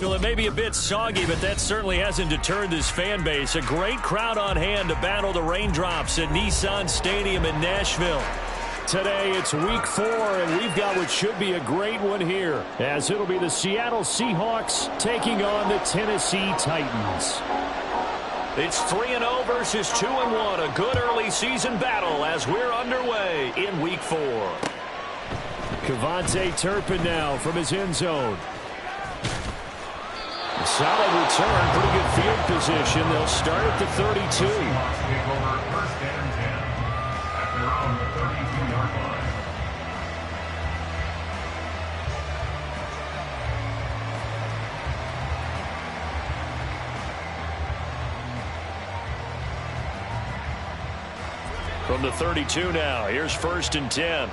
Well, it may be a bit soggy, but that certainly hasn't deterred this fan base. A great crowd on hand to battle the raindrops at Nissan Stadium in Nashville. Today, it's week 4, and we've got what should be a great one here, as it'll be the Seattle Seahawks taking on the Tennessee Titans. It's 3-0 versus 2-1, a good early season battle as we're underway in week 4. Kevontae Turpin now from his end zone. Solid return, pretty good field position. They'll start at the 32. From the 32 now, here's 1st and 10.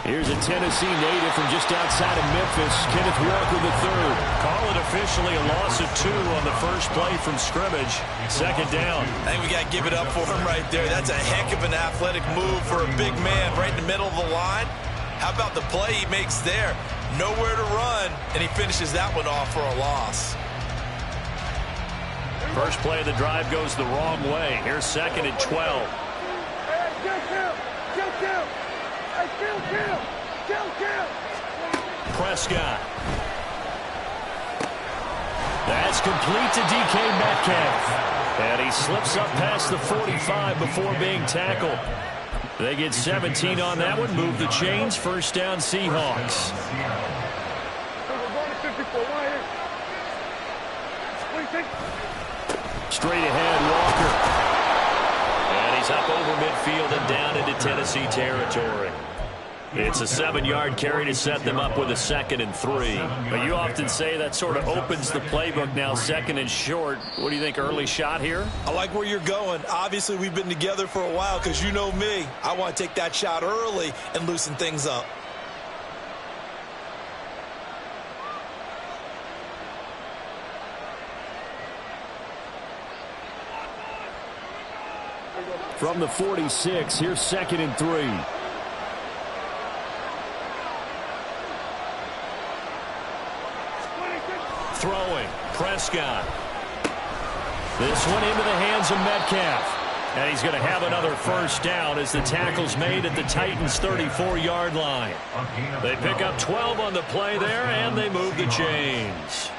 Here's a Tennessee native from just outside of Memphis, Kenneth Walker III. Call it officially a loss of 2 on the first play from scrimmage. 2nd down. I think we got to give it up for him right there. That's a heck of an athletic move for a big man right in the middle of the line. How about the play he makes there? Nowhere to run, and he finishes that one off for a loss. First play of the drive goes the wrong way. Here's 2nd and 12. Prescott. That's complete to DK Metcalf. And he slips up past the 45 before being tackled. They get 17 on that one. Move the chains. 1st down Seahawks. Straight ahead, Walker. And he's up over midfield and down into Tennessee territory. It's a 7-yard carry to set them up with a 2nd and 3. But you often say that sort of opens the playbook now, 2nd and short. What do you think, early shot here? I like where you're going. Obviously, we've been together for a while because you know me. I want to take that shot early and loosen things up. From the 46, here's 2nd and 3. Throwing, Prescott. This one into the hands of Metcalf. And he's going to have another 1st down as the tackle's made at the Titans' 34-yard line. They pick up 12 on the play there, and they move the chains.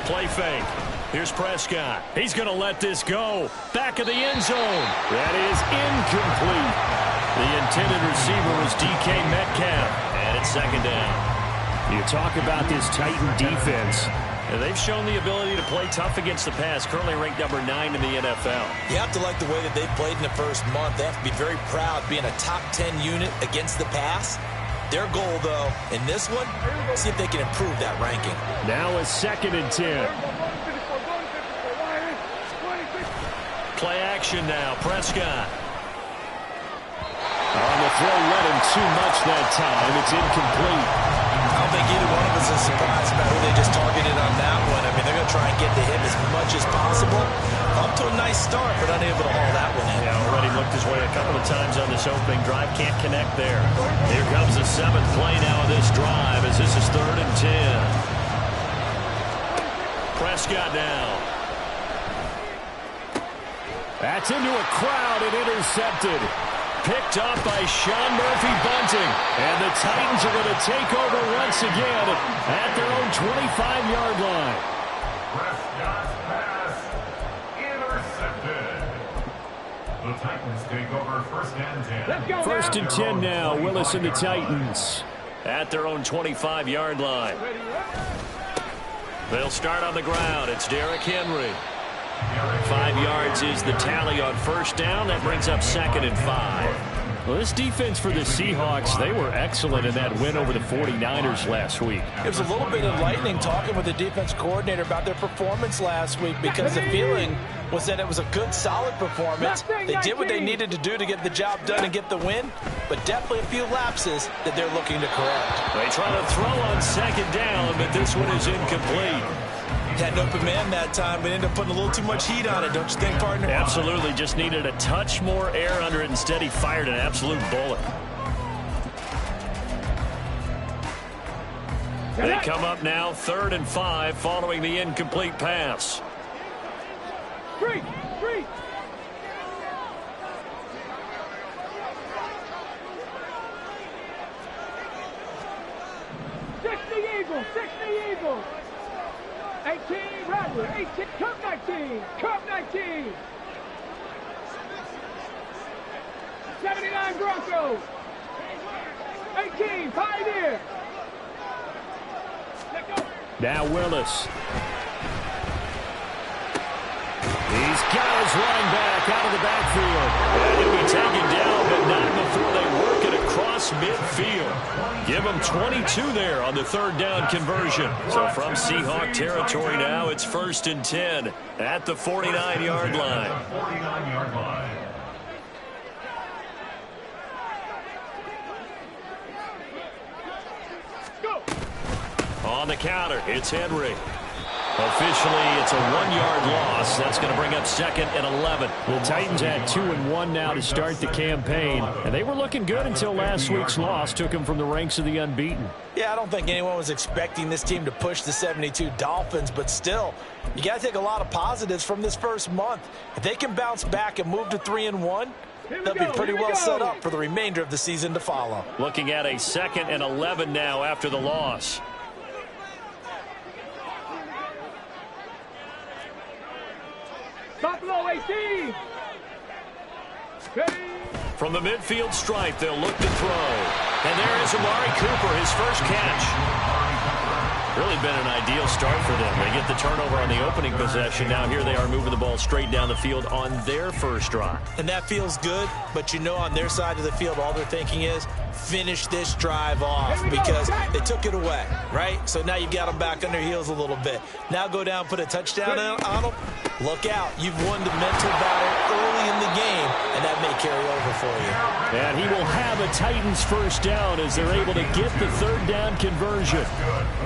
Play fake. Here's Prescott. He's going to let this go. Back of the end zone. That is incomplete. The intended receiver was DK Metcalf. And it's 2nd down. You talk about this Titan defense. And they've shown the ability to play tough against the pass. Currently ranked number 9 in the NFL. You have to like the way that they've played in the first month. They have to be very proud being a top 10 unit against the pass. Their goal, though, in this one, see if they can improve that ranking. Now a 2nd and 10. Play action now. Prescott. On the throw, led him too much that time. It's incomplete. I don't think either one of us is surprised about who they just targeted on that one. I mean, they're going to try and get to him as much as possible. Up to a nice start, but unable to haul that one in. Yeah, already looked his way a couple of times on this opening drive. Can't connect there. Here comes the 7th play now of this drive as this is 3rd and 10. Prescott now. That's into a crowd and intercepted. Picked up by Sean Murphy-Bunting. And the Titans are going to take over once again at their own 25-yard line. Prescott's pass intercepted. The Titans take over 1st and 10. 1st and 10 now. Willis and the Titans at their own 25-yard line. They'll start on the ground. It's Derrick Henry. 5 yards is the tally on 1st down. That brings up 2nd and 5. Well, this defense for the Seahawks, they were excellent in that win over the 49ers last week. It was a little bit enlightening talking with the defense coordinator about their performance last week, because the feeling was that it was a good, solid performance. They did what they needed to do to get the job done and get the win, but definitely a few lapses that they're looking to correct. They try to throw on second down, but this one is incomplete. Had an open man that time, but ended up putting a little too much heat on it, don't you think, partner? Absolutely. Just needed a touch more air under it. Instead, he fired an absolute bullet. They come up now 3rd and 5 following the incomplete pass. Free. 60 Eagles. 18, Rattler, 18, Cup 19. 79 Broncos. 18, Pioneer. Now Willis. He's got his running back out of the backfield. And he'll be taken down, but not before they work it across midfield. Give him 22 there on the 3rd down conversion. So from Seahawk territory now, it's 1st and 10 at the 49-yard line. 49-yard line. On the counter, it's Henry. Officially, it's a 1-yard loss. That's going to bring up 2nd and 11. The Titans had 2-1 now to start the campaign, and they were looking good until last week's loss took them from the ranks of the unbeaten. Yeah, I don't think anyone was expecting this team to push the 72 Dolphins, but still, you got to take a lot of positives from this first month. If they can bounce back and move to 3-1, they'll be pretty well set up for the remainder of the season to follow. Looking at a 2nd and 11 now after the loss. Buffalo 18. From the midfield stripe, they'll look to throw. And there is Amari Cooper, his first catch. Really been an ideal start for them. They get the turnover on the opening possession. Now here they are moving the ball straight down the field on their first drive. And that feels good, but you know on their side of the field, all they're thinking is finish this drive off because they took it away, right? So now you've got them back on their heels a little bit. Now go down, put a touchdown on them. Look out. You've won the mental battle early in the game, and that may carry over for you. And he will have a Titans first down as they're able to get the 3rd down conversion.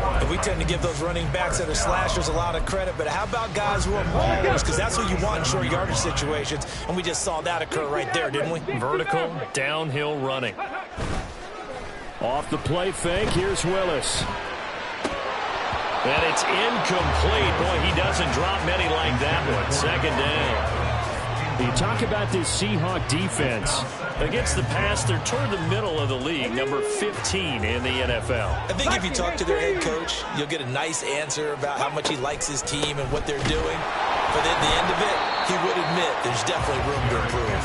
And we tend to give those running backs that are slashers a lot of credit, but how about guys who are maulers? Because that's what you want in short yardage situations, and we just saw that occur right there, didn't we? Vertical, downhill running. Off the play fake, here's Willis. And it's incomplete. Boy, he doesn't drop many like that one. 2nd down. You talk about this Seahawk defense. Against the pass, they're toward the middle of the league, number 15 in the NFL. I think if you talk to their head coach, you'll get a nice answer about how much he likes his team and what they're doing. But at the end of it, he would admit there's definitely room to improve.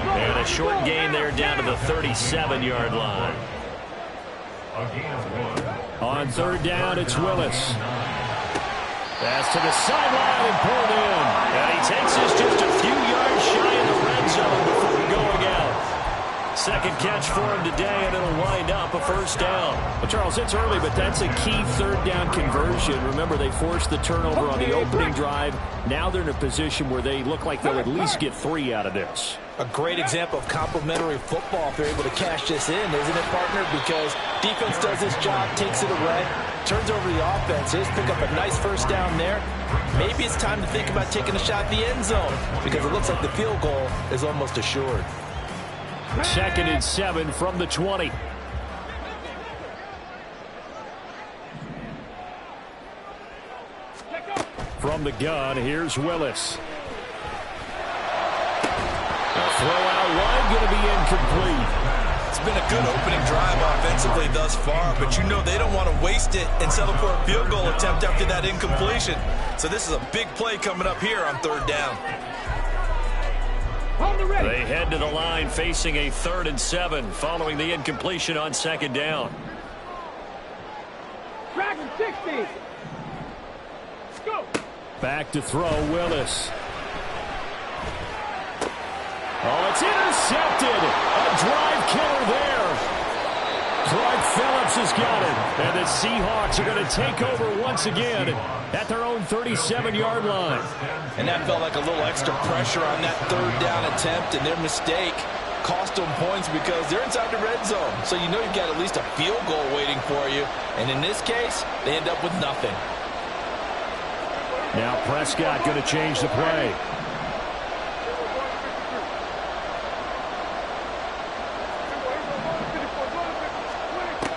And a short gain there down to the 37-yard line. On 3rd down, it's Willis. Pass to the sideline and pulled in. And he takes us just a few yards shy of the red zone before going out. 2nd catch for him today, and it'll wind up a 1st down. Well, Charles, it's early, but that's a key 3rd down conversion. Remember, they forced the turnover on the opening drive. Now they're in a position where they look like they'll at least get 3 out of this. A great example of complementary football if they're able to cash this in, isn't it, partner? Because defense does this job, takes it away, turns over the offense. Just pick up a nice 1st down there. Maybe it's time to think about taking a shot at the end zone because it looks like the field goal is almost assured. 2nd and 7 from the 20. From the gun, here's Willis. Throw out wide, going to be incomplete. It's been a good opening drive offensively thus far, but you know they don't want to waste it and settle for a field goal attempt after that incompletion. So this is a big play coming up here on 3rd down. They head to the line facing a 3rd and 7 following the incompletion on 2nd down. Dragon 60. Go. Back to throw, Willis. Oh, it's intercepted. A drive killer there. Clark Phillips has got it. And the Seahawks are going to take over once again at their own 37-yard line. And that felt like a little extra pressure on that third down attempt, and their mistake cost them points because they're inside the red zone. So you know you've got at least a field goal waiting for you. And in this case, they end up with nothing. Now Prescott going to change the play.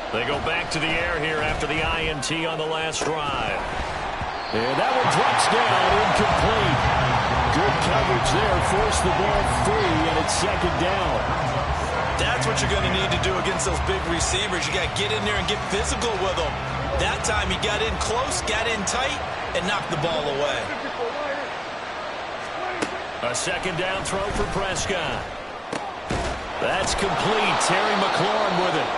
They go back to the air here after the INT on the last drive. And that one drops down, incomplete. Good coverage there, forced the ball free, and it's second down. That's what you're going to need to do against those big receivers. You got to get in there and get physical with them. That time he got in close, got in tight, and knocked the ball away. A second down throw for Prescott. That's complete. Terry McLaurin with it.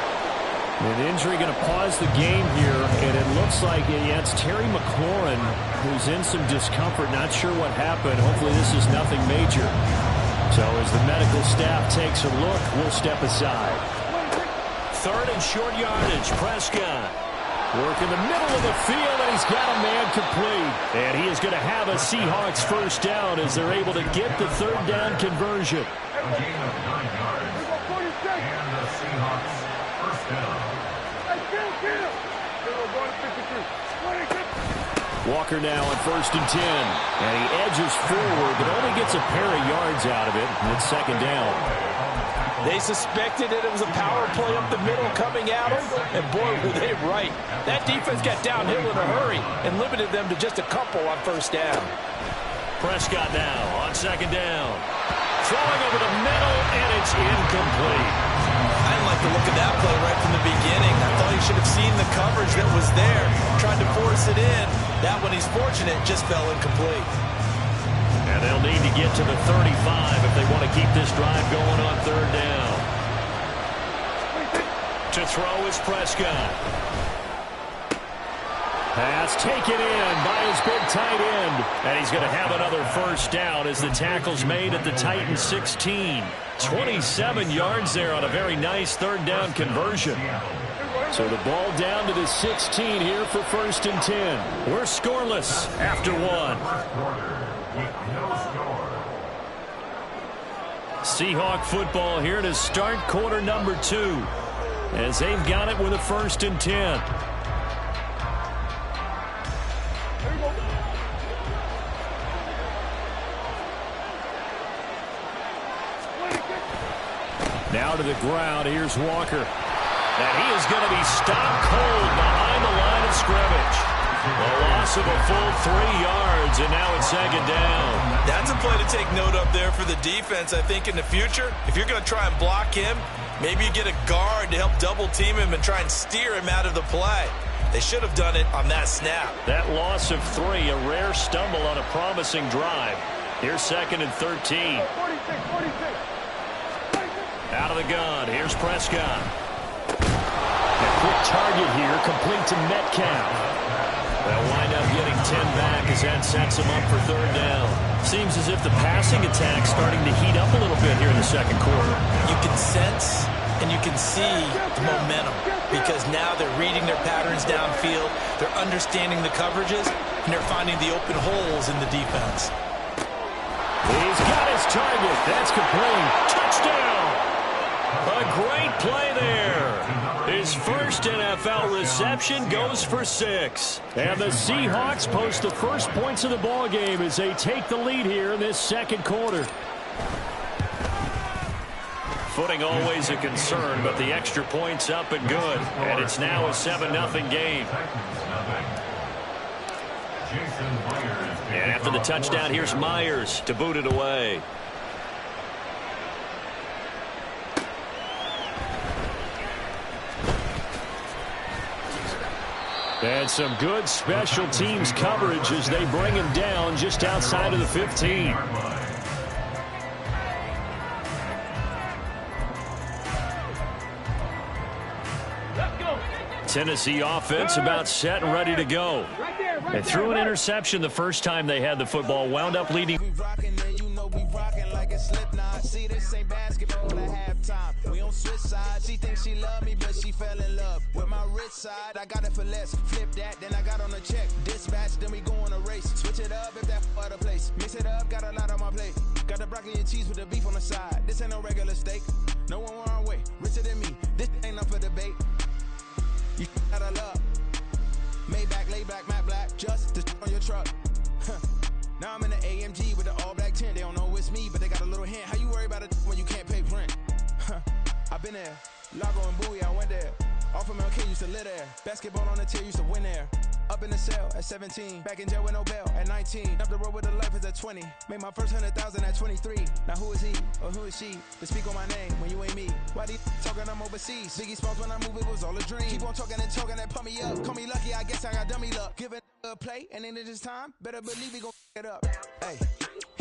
An injury going to pause the game here, and it looks like it's Terry McLaurin who's in some discomfort. Not sure what happened. Hopefully this is nothing major. So as the medical staff takes a look, we'll step aside. Third and short yardage. Prescott work in the middle of the field, and he's got a man complete. And he is going to have a Seahawks first down as they're able to get the third down conversion. A gain of 9 yards. And the Seahawks first down. Walker now on 1st and 10. And he edges forward, but only gets a pair of yards out of it. And it's second down. They suspected that it was a power play up the middle coming at them, and boy, were they right. That defense got downhill in a hurry and limited them to just a couple on first down. Prescott now on second down. Throwing over the middle, and it's incomplete. I didn't like the look of that play right from the beginning. I thought he should have seen the coverage that was there, tried to force it in. That one, he's fortunate, just fell incomplete. And they'll need to get to the 35 if they want to keep this drive going on third down. To throw is Prescott. Pass taken in by his big tight end. And he's going to have another first down as the tackle's made at the Titans 16. 27 yards there on a very nice third down conversion. So the ball down to the 16 here for 1st and 10. We're scoreless after one. Seahawk football here to start quarter number 2 as they've got it with a 1st and 10. Now to the ground. Here's Walker. And he is going to be stopped cold behind the line of scrimmage. A loss of a full 3 yards, and now it's second down. That's a play to take note of there for the defense. I think in the future, if you're going to try and block him, maybe you get a guard to help double team him and try and steer him out of the play. They should have done it on that snap. That loss of 3, a rare stumble on a promising drive. Here's 2nd and 13. Out of the gun. Here's Prescott. A quick target here, complete to Metcalf. They'll wind up getting 10 back as that sets them up for third down. Seems as if the passing attack's starting to heat up a little bit here in the second quarter. You can sense and you can see the momentum because now they're reading their patterns downfield, they're understanding the coverages, and they're finding the open holes in the defense. He's got his target. That's complete. Touchdown! A great play there. His first NFL reception goes for 6. And the Seahawks post the first points of the ball game as they take the lead here in this second quarter. Footing always a concern, but the extra point's up and good. And it's now a 7-0 game. And after the touchdown, here's Myers to boot it away. And some good special teams coverage as they bring him down just outside of the 15. Tennessee offense about set and ready to go. They threw an interception the first time they had the football, wound up leading. like a Slipknot. See, this ain't basketball at halftime. We on switch sides. She thinks she love me, but she fell in love with my rich side. I got it for less. Flip that, then I got on a check. Dispatch, then we go on a race. Switch it up if that other place. Mix it up, got a lot on my plate. Got the broccoli and cheese with the beef on the side. This ain't no regular steak. No one wrong way. Richer than me. This ain't up for debate. You got a love. Maybach, lay back, matte black. Just to on your truck. Now I'm in the AMG with the all black tint. They don't know it's me, but they got a little hint. How you worry about it when you can't pay rent? I've been there. Lago and Bowie, I went there. Off of MLK, used to live there. Basketball on the tier, used to win there. Up in the cell at 17. Back in jail with no bail at 19. Up the road with the life is at 20. Made my first 100,000 at 23. Now who is he or who is she to speak on my name when you ain't me? Why they talking I'm overseas? Biggie Smalls when I move, it was all a dream. Keep on talking and pump me up. Call me lucky, I guess I got dummy luck. Give it a play and then it's time. Better believe we gon' it up. Hey,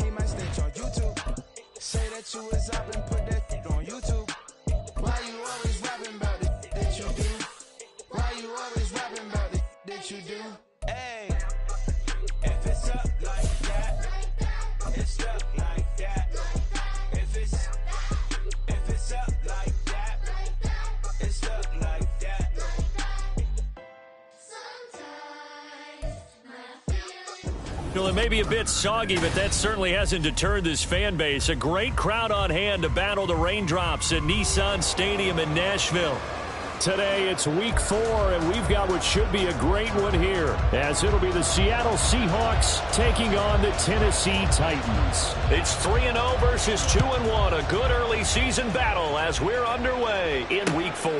he might snitch on YouTube. Say that you was up and put that shit on YouTube. Why you always rapping about it that you do? Why you always rapping about it that you do? Hey, if it's up like that, it's up like that. If it's up like that, it's up like that. Well, it may be a bit soggy, but that certainly hasn't deterred this fan base. A great crowd on hand to battle the raindrops at Nissan Stadium in Nashville. Today, it's week 4, and we've got what should be a great one here, as it'll be the Seattle Seahawks taking on the Tennessee Titans. It's 3-0 versus 2-1, a good early season battle as we're underway in week 4.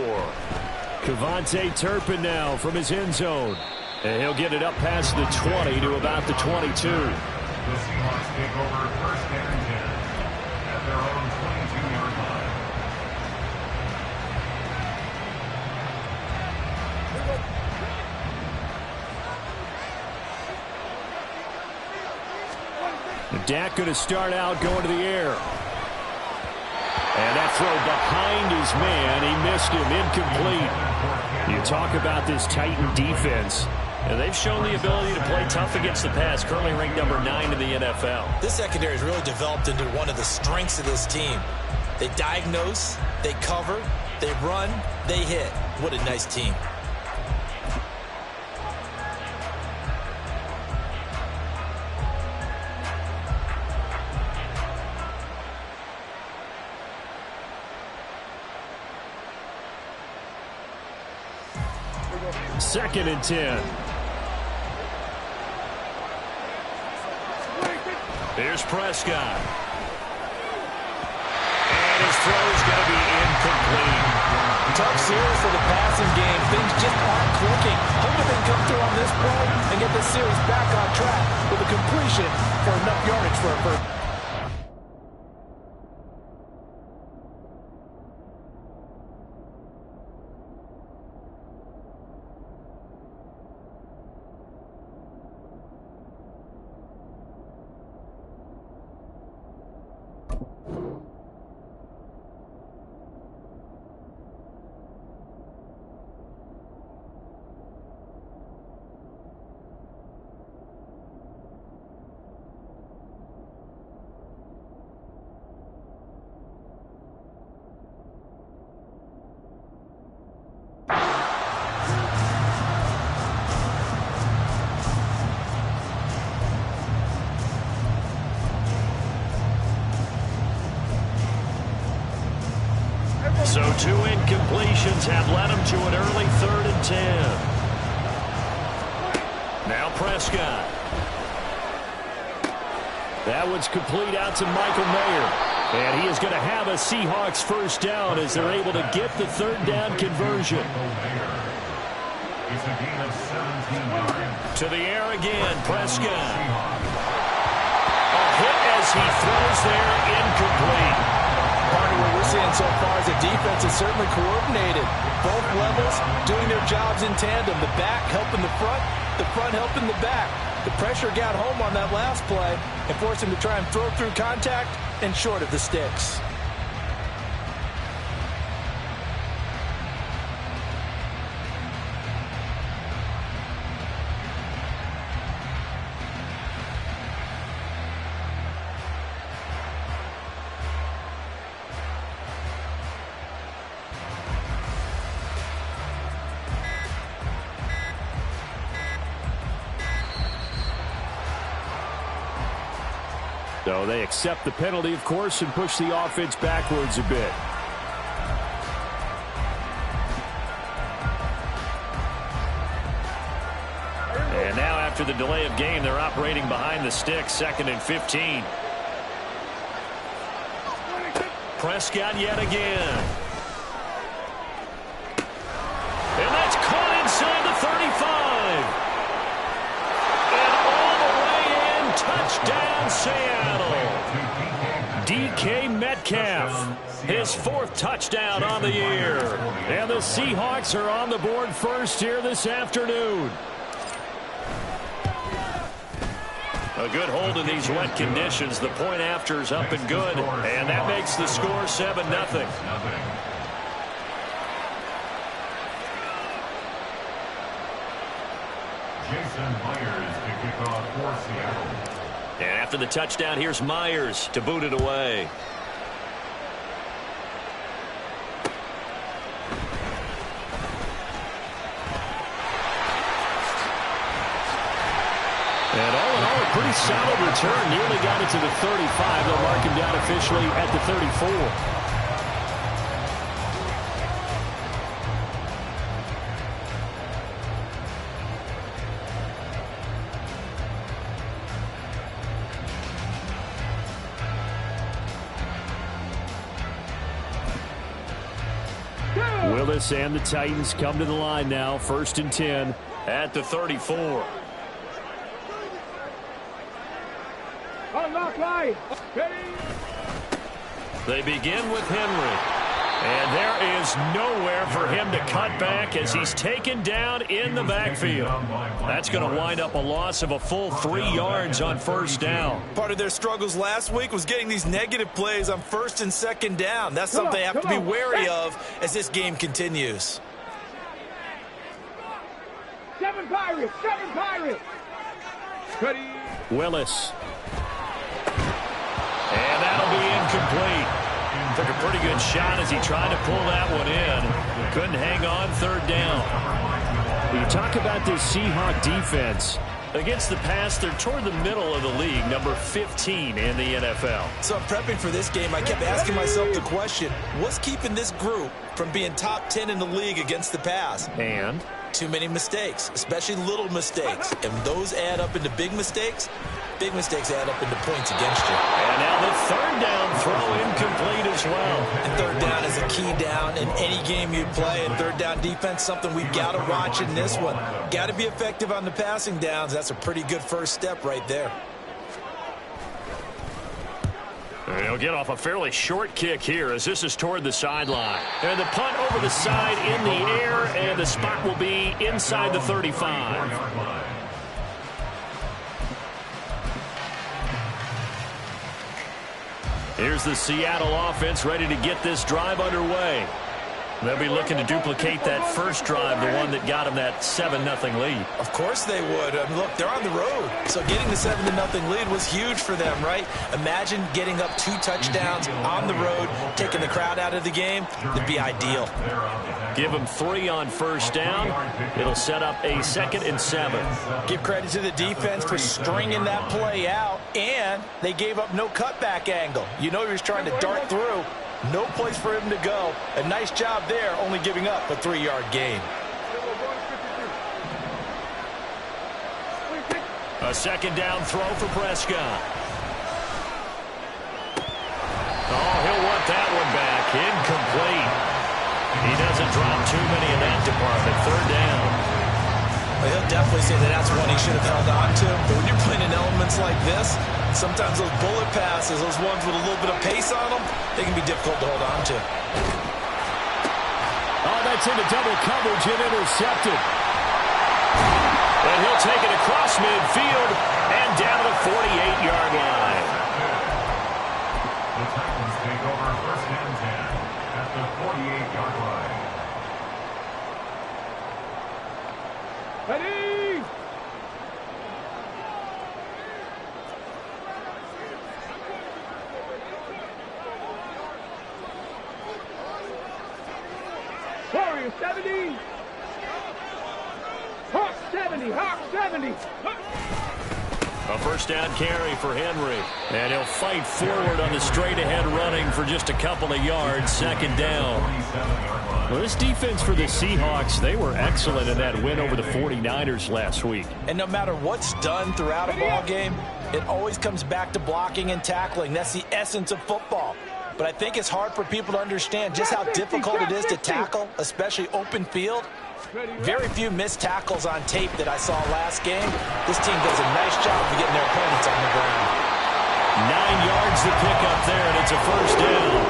Cavante Turpin now from his end zone. And he'll get it up past the 20 to about the 22. The Seahawks take over first and 10 at their own 22-yard line. Dak going to start out going to the air. And that throw behind his man. He missed him. Incomplete. You talk about this Titan defense. And they've shown the ability to play tough against the pass, currently ranked number 9 in the NFL. This secondary has really developed into one of the strengths of this team. They diagnose, they cover, they run, they hit. What a nice team. Second and 10. Here's Prescott. And his throw's going to be incomplete. Tough series for the passing game. Things just aren't clicking. Hoping they can come through on this play and get the series back on track with a completion for enough yardage for a first. So 2 incompletions have led him to an early 3rd and 10. Now Prescott. That one's complete out to Michael Mayer. And he is going to have a Seahawks first down as they're able to get the 3rd down conversion. It's a gain of 17 yards. To the air again, Prescott. A hit as he throws there, incomplete. Part of what we're seeing so far is the defense is certainly coordinated. Both levels doing their jobs in tandem. The back helping the front helping the back. The pressure got home on that last play and forced him to try and throw through contact and short of the sticks. So they accept the penalty, of course, and push the offense backwards a bit. And now after the delay of game, they're operating behind the sticks, 2nd and 15. Prescott yet again. And that's caught inside the 35. And all the way in, touchdown Seattle. DK Metcalf, his 4th touchdown on the year. And the Seahawks are on the board first here this afternoon. A good hold in these wet conditions. The point after is up and good, and that makes the score 7-0. Jason Myers to kick off for Seattle. And after the touchdown, here's Myers to boot it away. And all in all, a pretty solid return. Nearly got it to the 35. They'll mark him down officially at the 34. Willis and the Titans come to the line now. 1st and 10 at the 34. They begin with Henry. And there is nowhere for him to cut back as he's taken down in the backfield. That's going to wind up a loss of a full 3 yards on 1st down. Part of their struggles last week was getting these negative plays on 1st and 2nd down. That's something they have to be wary of as this game continues. 7 Pirates! 7 Pirates! Willis. And that'll be incomplete. Took a pretty good shot as he tried to pull that one in. Couldn't hang on 3rd down. When you talk about this Seahawk defense, against the pass, they're toward the middle of the league, number 15 in the NFL. So I'm prepping for this game. I kept asking myself the question, what's keeping this group from being top 10 in the league against the pass? And? Too many mistakes, especially little mistakes. And those add up into big mistakes. Big mistakes add up into points against you. And now the 3rd down throw incomplete as well. And 3rd down is a key down in any game you play. And 3rd down defense, something we've got to watch in this one. Got to be effective on the passing downs. That's a pretty good first step right there. He'll get off a fairly short kick here as this is toward the sideline. And the punt over the side in the air, and the spot will be inside the 35. Here's the Seattle offense ready to get this drive underway. They'll be looking to duplicate that first drive, the one that got them that 7-0 lead. Of course they would. Look, they're on the road. So getting the 7-0 lead was huge for them, right? Imagine getting up 2 touchdowns on the road, taking the crowd out of the game. It'd be ideal. Give them 3 on 1st down. It'll set up a 2nd and 7. Give credit to the defense for stringing that play out, and they gave up no cutback angle. You know he was trying to dart through. No place for him to go. A nice job there, only giving up a 3-yard gain. A 2nd down throw for Prescott. Oh, he'll want that one back. Incomplete. He doesn't drop too many in that department. 3rd down. Well, he'll definitely say that that's one he should have held on to. But when you're playing in elements like this, sometimes those bullet passes, those ones with a little bit of pace on them, they can be difficult to hold on to. Oh, that's into double coverage and intercepted. And he'll take it across midfield and down to the 48-yard line. The Titans take over 1st and 10 at the 48-yard line. Ready! Warrior 70. Hawk 70. Hawk 70. A first down carry for Henry. And he'll fight forward on the straight-ahead running for just a couple of yards. Second down. Well, this defense for the Seahawks, they were excellent in that win over the 49ers last week. And no matter what's done throughout a ball game, it always comes back to blocking and tackling. That's the essence of football. But I think it's hard for people to understand just how difficult it is to tackle, especially open field. Very few missed tackles on tape that I saw last game. This team does a nice job of getting their opponents on the ground. 9 yards to pick up there, and it's a first down.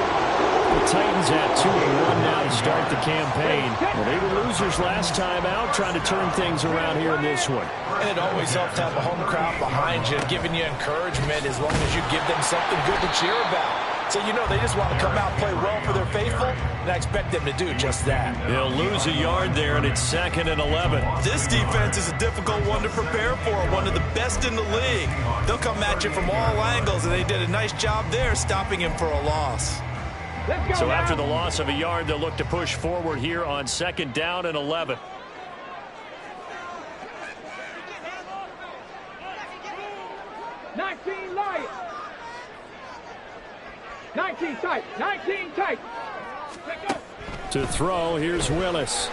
The Titans have 2-1 now to start the campaign. Well, they were losers last time out, trying to turn things around here in this one. And it always helps to have a home crowd behind you, giving you encouragement as long as you give them something good to cheer about. So, you know, they just want to come out and play well for their faithful, and I expect them to do just that. They'll lose a yard there, and it's 2nd and 11. This defense is a difficult one to prepare for, one of the best in the league. They'll come at you from all angles, and they did a nice job there stopping him for a loss. So after the loss of a yard, they'll look to push forward here on 2nd down and 11. Lions. 19 tight. 19 tight. To throw, here's Willis.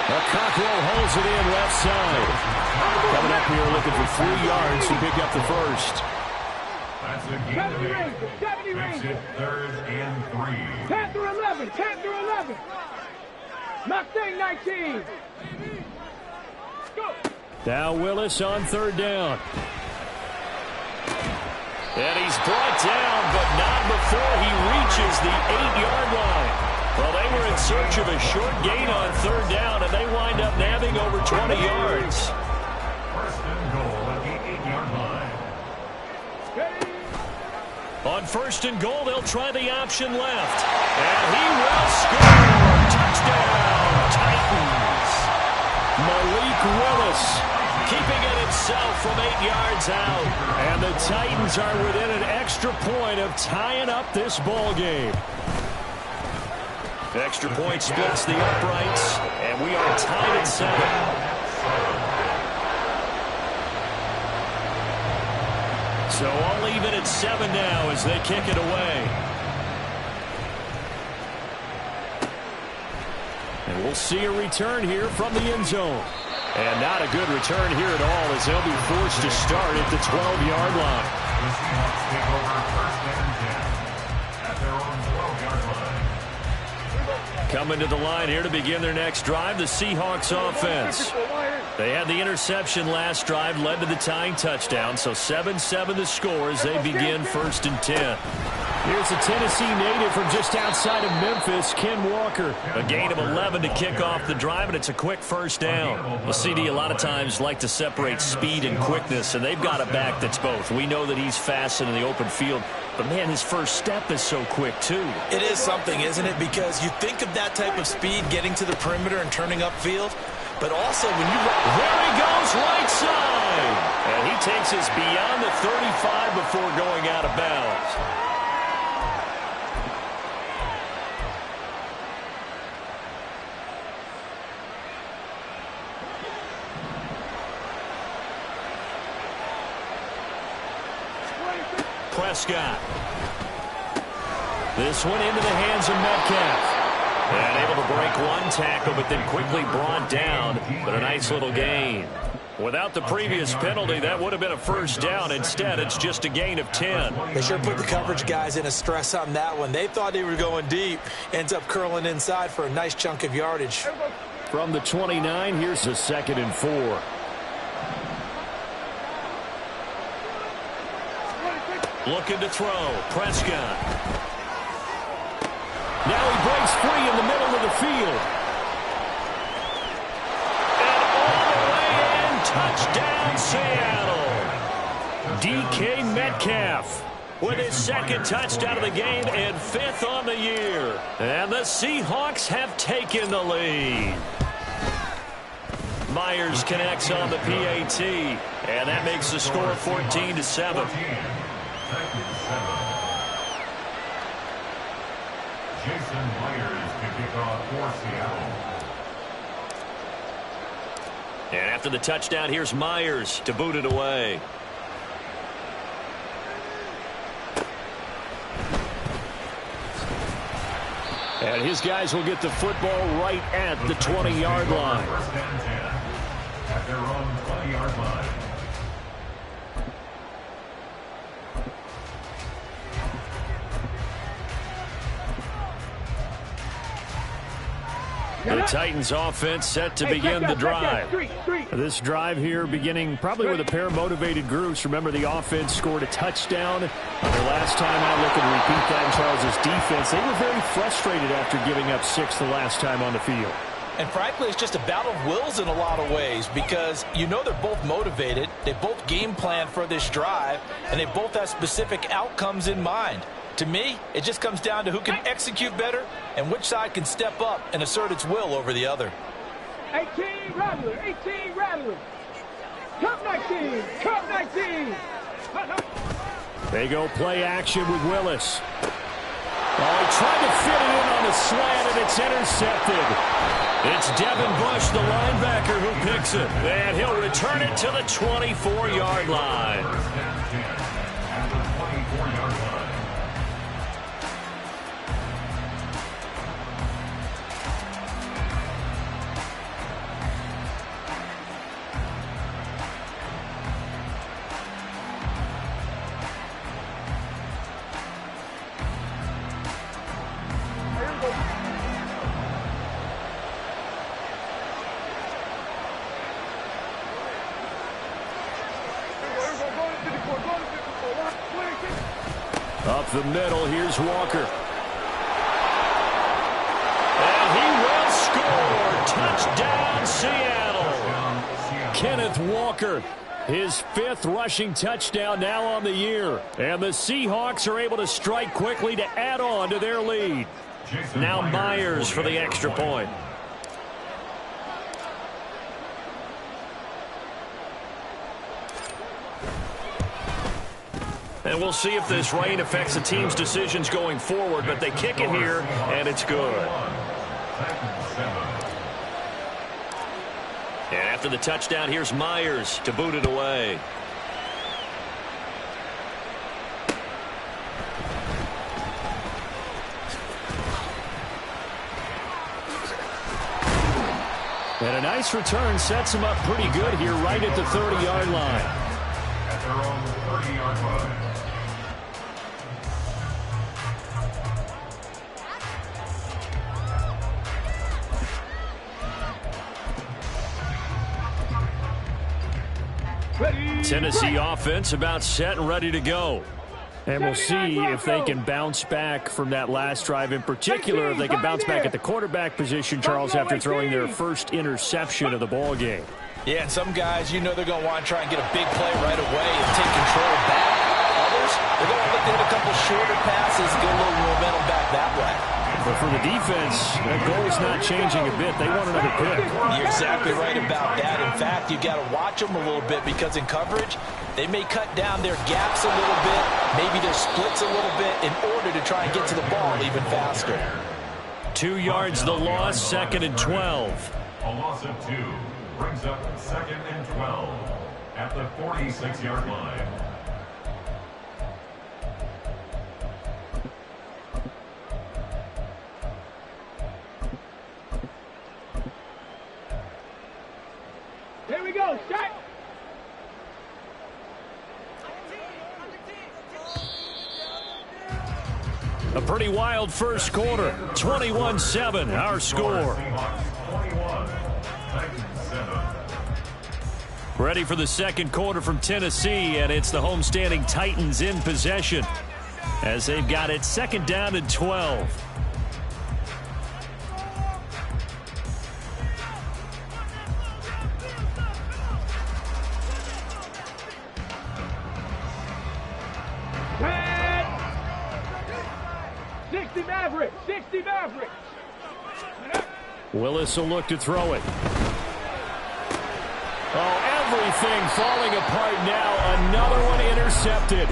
Cockrell holds it in left side. Coming up here looking for 3 yards to pick up the first. That's a gain of 8. Makes it 3rd and 3. 10 through 11. 10 through 11. Mustang 19. Go. Now Willis on 3rd down. And he's brought down, but not before he reaches the 8-yard line. Well, they were in search of a short gain on 3rd down, and they wind up nabbing over 20 yards. First and goal at the 8-yard line. On 1st and goal, they'll try the option left. And he will score. Touchdown, Titans. Malik Willis keeping it himself from 8 yards out. And the Titans are within an extra point of tying up this ball game. The extra point splits the uprights, and we are tied at 7. So all even at 7 now as they kick it away. And we'll see a return here from the end zone. And not a good return here at all as they'll be forced to start at the 12-yard line. The Seahawks take over 1st and 10 at their own 12-yard line. Coming to the line here to begin their next drive, the Seahawks offense. They had the interception last drive, led to the tying touchdown, so 7-7 the score as they begin 1st and 10. Here's a Tennessee native from just outside of Memphis, Ken Walker. A gain of 11 to kick off the drive, and it's a quick first down. Well, CD a lot of times like to separate speed and quickness, and they've got a back that's both. We know that he's fast in the open field, but, man, his first step is so quick, too. It is something, isn't it? Because you think of that type of speed getting to the perimeter and turning upfield, but also when you run... There he goes, right side! And he takes us beyond the 35 before going out of bounds. Prescott. This one into the hands of Metcalf. And able to break one tackle, but then quickly brought down. But a nice little gain. Without the previous penalty, that would have been a first down. Instead, it's just a gain of 10. They sure put the coverage guys in a stress on that one. They thought they were going deep. Ends up curling inside for a nice chunk of yardage. From the 29, here's a 2nd and 4. Looking to throw. Prescott. Now he breaks free in the middle of the field. And all the way in. Touchdown, Seattle. DK Metcalf with his 2nd touchdown of the game and 5th on the year. And the Seahawks have taken the lead. Myers connects on the PAT. And that makes the score 14-7. Jason Myers to kick off for Seattle. And after the touchdown, here's Myers to boot it away. And his guys will get the football right at the 20-yard line. First and 10 at their own 20-yard line. The Titans offense set to begin the drive. This drive here beginning probably with a pair of motivated groups. Remember, the offense scored a touchdown. Their last time out, looking to repeat that in Charles' defense. They were very frustrated after giving up 6 the last time on the field. And frankly, it's just a battle of wills in a lot of ways because you know they're both motivated. They both game plan for this drive, and they both have specific outcomes in mind. To me, it just comes down to who can execute better and which side can step up and assert its will over the other. 18 Rattler, 18 Rattler. Cup 19, Cup 19. They go play action with Willis. Oh, he tried to fit it in on the slant, and it's intercepted. It's Devin Bush, the linebacker, who picks it. And he'll return it to the 24-yard line. First and 10 at the 24-yard line. Up the middle, here's Walker. And he will score. Touchdown, Seattle. Kenneth Walker, his 5th rushing touchdown now on the year. And the Seahawks are able to strike quickly to add on to their lead. Now Myers for the extra point. And we'll see if this rain affects the team's decisions going forward, but they kick it here, and it's good. And after the touchdown, here's Myers to boot it away. And a nice return sets him up pretty good here right at the 30-yard line. At their own 30-yard line. Tennessee offense about set and ready to go. And we'll see if they can bounce back from that last drive. In particular, if they can bounce back at the quarterback position, Charles, after throwing their first interception of the ball game. Yeah, and some guys, you know they're going to want to try and get a big play right away and take control back. Others, they're going to look to hit a couple shorter passes and get a little momentum back that way. But for the defense, that goal is not changing a bit. They want another pick. You're exactly right about that. In fact, you've got to watch them a little bit because in coverage, they may cut down their gaps a little bit, maybe their splits a little bit in order to try and get to the ball even faster. 2 yards the loss, 2nd and 12. A loss of 2 brings up 2nd and 12 at the 46-yard line. Here we go, shot. A pretty wild first quarter. 21-7, our score. Ready for the second quarter from Tennessee, and it's the homestanding Titans in possession as they've got it 2nd down and 12. Willis will look to throw it. Oh, everything falling apart now. Another one intercepted.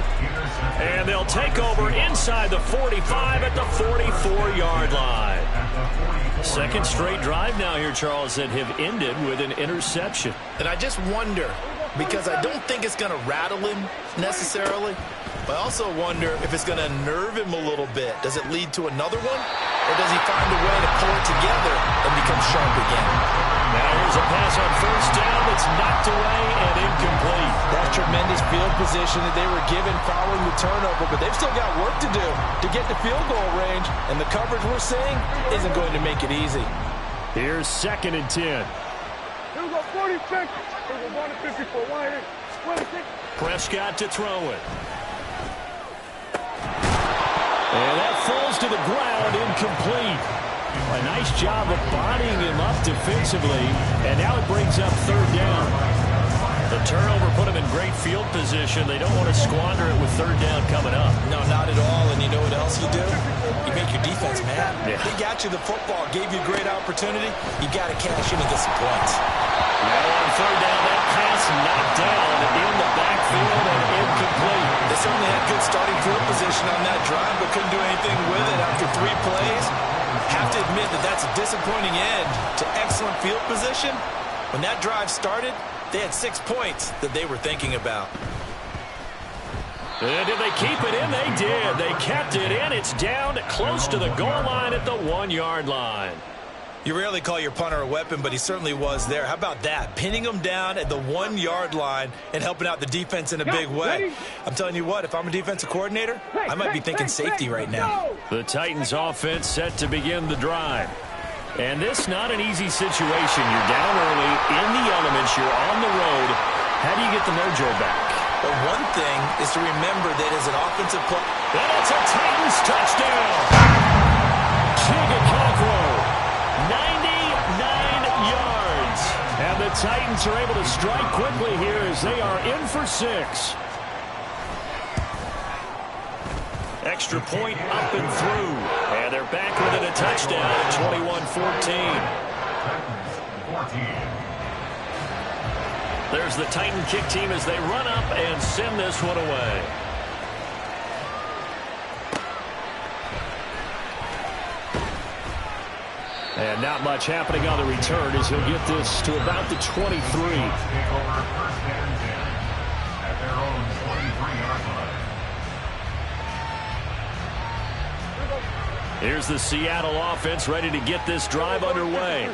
And they'll take over inside the 45 at the 44-yard line. Second straight drive now here, Charles, that have ended with an interception. And I just wonder, because I don't think it's going to rattle him necessarily, but I also wonder if it's going to nerve him a little bit. Does it lead to another one? or does he find a way to pull it together and become sharp again? Now here's a pass on first down that's knocked away and incomplete. That's tremendous field position that they were given following the turnover, but they've still got work to do to get to field goal range, and the coverage we're seeing isn't going to make it easy. Here's 2nd and 10. Here we go, 40 seconds. Here we go, 154, 180, 26. Prescott to throw it. And that falls to the ground, incomplete. A nice job of bodying him up defensively, and now it brings up 3rd down. The turnover put him in great field position. They don't want to squander it with 3rd down coming up. No, not at all, and you know what else you do? You make your defense mad. Yeah. They got you the football, gave you a great opportunity. You got to cash in and get some points. Now on 3rd down, that pass knocked down in the backfield and incomplete. They certainly had good starting field position on that drive, but couldn't do anything with it after 3 plays. Have to admit that that's a disappointing end to excellent field position. When that drive started, they had 6 points that they were thinking about. And did they keep it in? They did. They kept it in. It's down close to the goal line at the 1-yard line. You rarely call your punter a weapon, but he certainly was there. How about that? Pinning him down at the 1-yard line and helping out the defense in a big way. I'm telling you what, if I'm a defensive coordinator, I might be thinking safety right now. The Titans offense set to begin the drive. And this not an easy situation. You're down early, in the elements, you're on the road. How do you get the mojo back? But one thing is to remember that as an offensive player... And it's a Titans touchdown! Chigakokro. 99 yards. And the Titans are able to strike quickly here as they are in for 6. Extra point up and through. And they're back within a touchdown, 21-14. There's the Titan kick team as they run up and send this one away. And not much happening on the return as he'll get this to about the 23. Here's the Seattle offense ready to get this drive underway.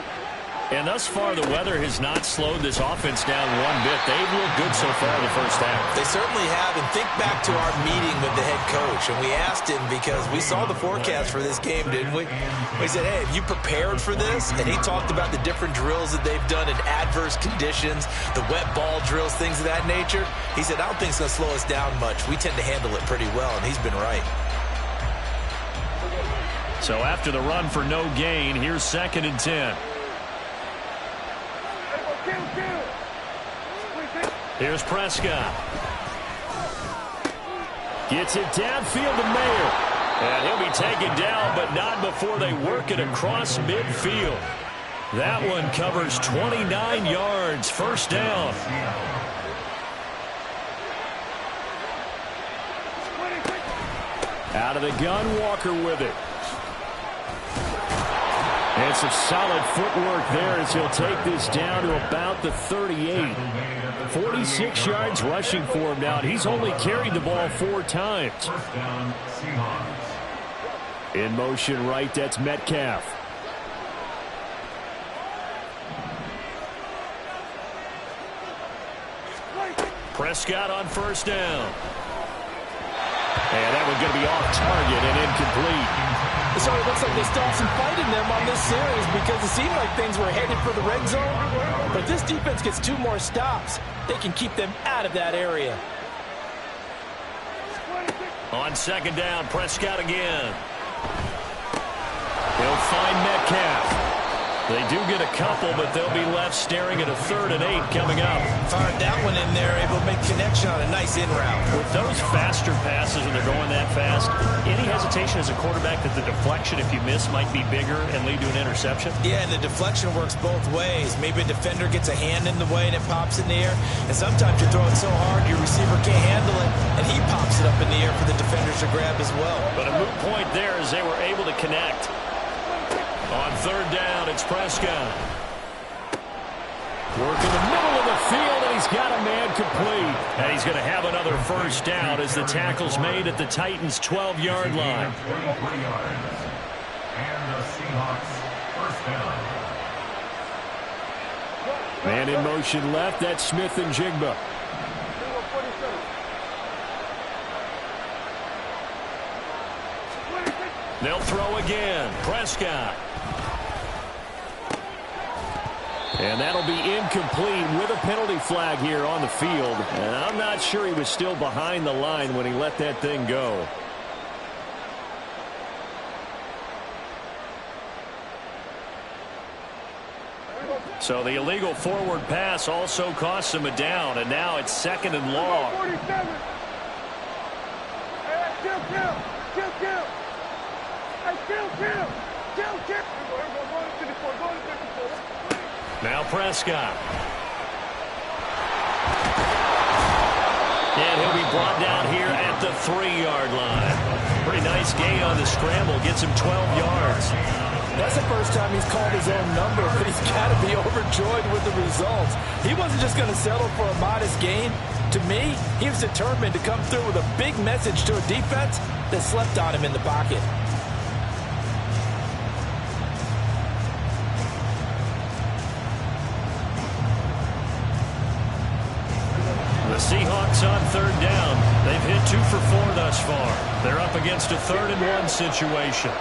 And thus far, the weather has not slowed this offense down one bit. They've looked good so far in the first half. They certainly have. And think back to our meeting with the head coach. And we asked him because we saw the forecast for this game, didn't we? We said, hey, have you prepared for this? And he talked about the different drills that they've done in adverse conditions, the wet ball drills, things of that nature. He said, I don't think it's going to slow us down much. We tend to handle it pretty well, and he's been right. So after the run for no gain, here's 2nd and 10. Here's Prescott. Gets it downfield to Mayer. And he'll be taken down, but not before they work it across midfield. That one covers 29 yards. First down. Out of the gun, Walker with it. And some solid footwork there as he'll take this down to about the 38. 46 yards rushing for him now. He's only carried the ball 4 times. In motion right, that's Metcalf. Prescott on first down. And that one's going to be off target and incomplete. So it looks like they still have some fight in them on this series because it seemed like things were headed for the red zone. But this defense gets 2 more stops. They can keep them out of that area. On 2nd down, Prescott again. He'll find Metcalf. They do get a couple, but they'll be left staring at a 3rd and 8 coming up. Fired that one in there, able to make connection on a nice in route. With those faster passes when they're going that fast, any hesitation as a quarterback that the deflection, if you miss, might be bigger and lead to an interception? Yeah, and the deflection works both ways. Maybe a defender gets a hand in the way and it pops in the air. And sometimes you throw it so hard your receiver can't handle it, and he pops it up in the air for the defenders to grab as well. But a moot point there as they were able to connect. On 3rd down, it's Prescott. Work in the middle of the field, and he's got a man complete. And he's going to have another first down as the tackle's made at the Titans' 12-yard line. And the Seahawks first down. Man in motion left. That's Smith and Jigba. They'll throw again. Prescott. And that'll be incomplete with a penalty flag here on the field. And I'm not sure he was still behind the line when he let that thing go. So the illegal forward pass also costs him a down. And now it's 2nd and long. 47. Hey, kill. Now Prescott. And he'll be brought down here at the 3-yard line. Pretty nice gain on the scramble. Gets him 12 yards. That's the first time he's called his own number, but he's got to be overjoyed with the results. He wasn't just going to settle for a modest gain. To me, he was determined to come through with a big message to a defense that slept on him in the pocket. The Seahawks on 3rd down. They've hit 2 for 4 thus far. They're up against a 3rd and 1 situation.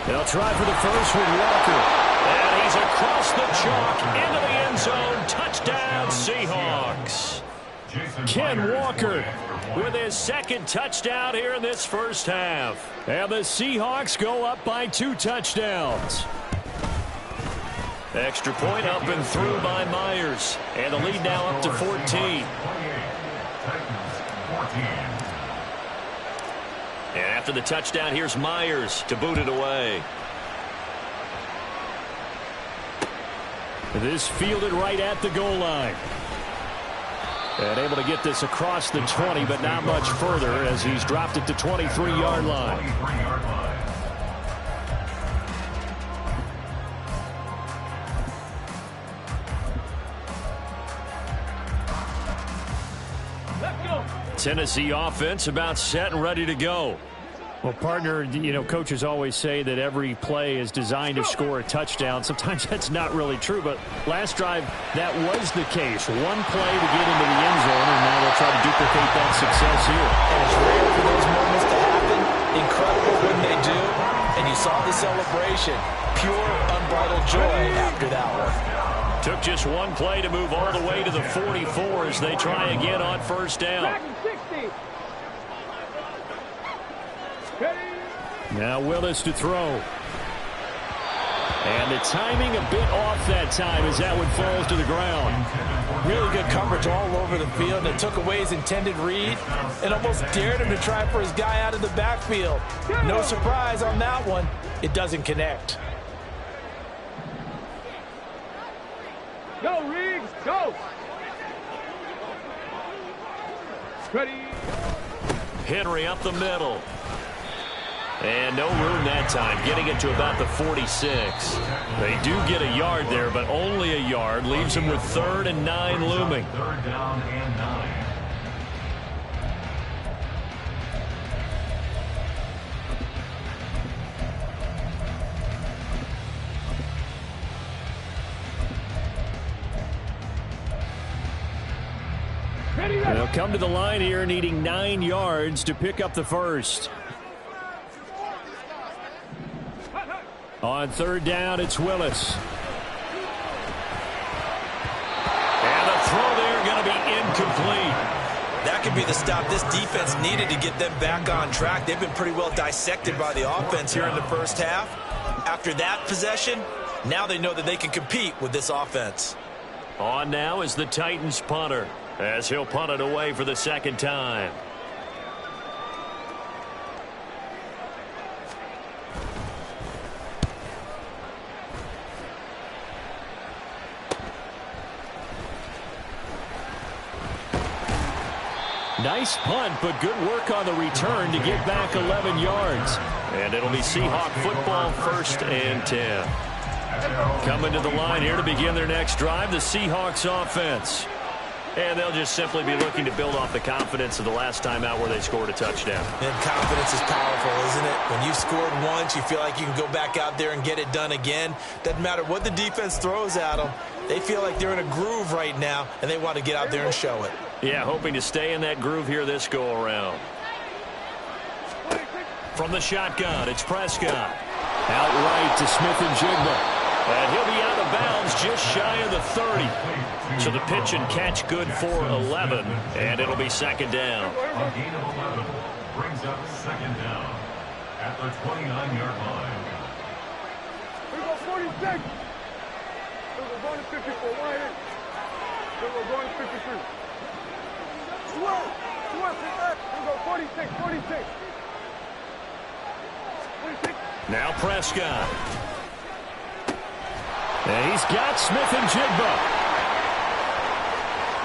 They'll try for the first with Walker. And he's across the chalk into the end zone. Touchdown, Seahawks. Ken Walker with his 2nd touchdown here in this first half. And the Seahawks go up by 2 touchdowns. Extra point up and through by Myers. And the lead now up to 14. And after the touchdown, here's Myers to boot it away. This fielded right at the goal line. And able to get this across the 20, but not much further as he's dropped it to 23-yard line. Tennessee offense about set and ready to go. Well, partner, you know, coaches always say that every play is designed to score a touchdown. Sometimes that's not really true, but last drive, that was the case. One play to get into the end zone, and now they'll try to duplicate that success here. And it's rare for those moments to happen. Incredible when they do. And you saw the celebration. Pure, unbridled joy after that one. Took just one play to move all the way to the 44 as they try again on 1st down. Now Willis to throw. And the timing a bit off that time as that one falls to the ground. Really good coverage all over the field. It took away his intended read and almost dared him to try for his guy out of the backfield. No surprise on that one. It doesn't connect. Go, Riggs, go! Ready? Henry up the middle. And no room that time, getting it to about the 46. They do get a yard there, but only a yard. Leaves them with 3rd and 9 looming. 3rd down and 9. They'll come to the line here needing 9 yards to pick up the first. On 3rd down, it's Willis. And the throw there going to be incomplete. That could be the stop this defense needed to get them back on track. They've been pretty well dissected by the offense here in the first half. After that possession, now they know that they can compete with this offense. On now is the Titans punter, as he'll punt it away for the 2nd time. Nice punt, but good work on the return to get back 11 yards. And it'll be Seahawk football, 1st and 10. Coming to the line here to begin their next drive, the Seahawks offense. And they'll just simply be looking to build off the confidence of the last time out where they scored a touchdown. And confidence is powerful, isn't it? When you've scored once, you feel like you can go back out there and get it done again. Doesn't matter what the defense throws at them. They feel like they're in a groove right now, and they want to get out there and show it. Yeah, hoping to stay in that groove here this go-around. From the shotgun, it's Prescott. Out right to Smith-Njigba. And he'll be out of bounds just shy of the 30. So the pitch and catch good for 11. And it'll be second down. A gain of 11 brings up second down at the 29-yard line. We go 46. We're going to 54. Why ain't? We're going to 53. Swerve. We go 46. 46. Now Prescott. And he's got Smith-Njigba.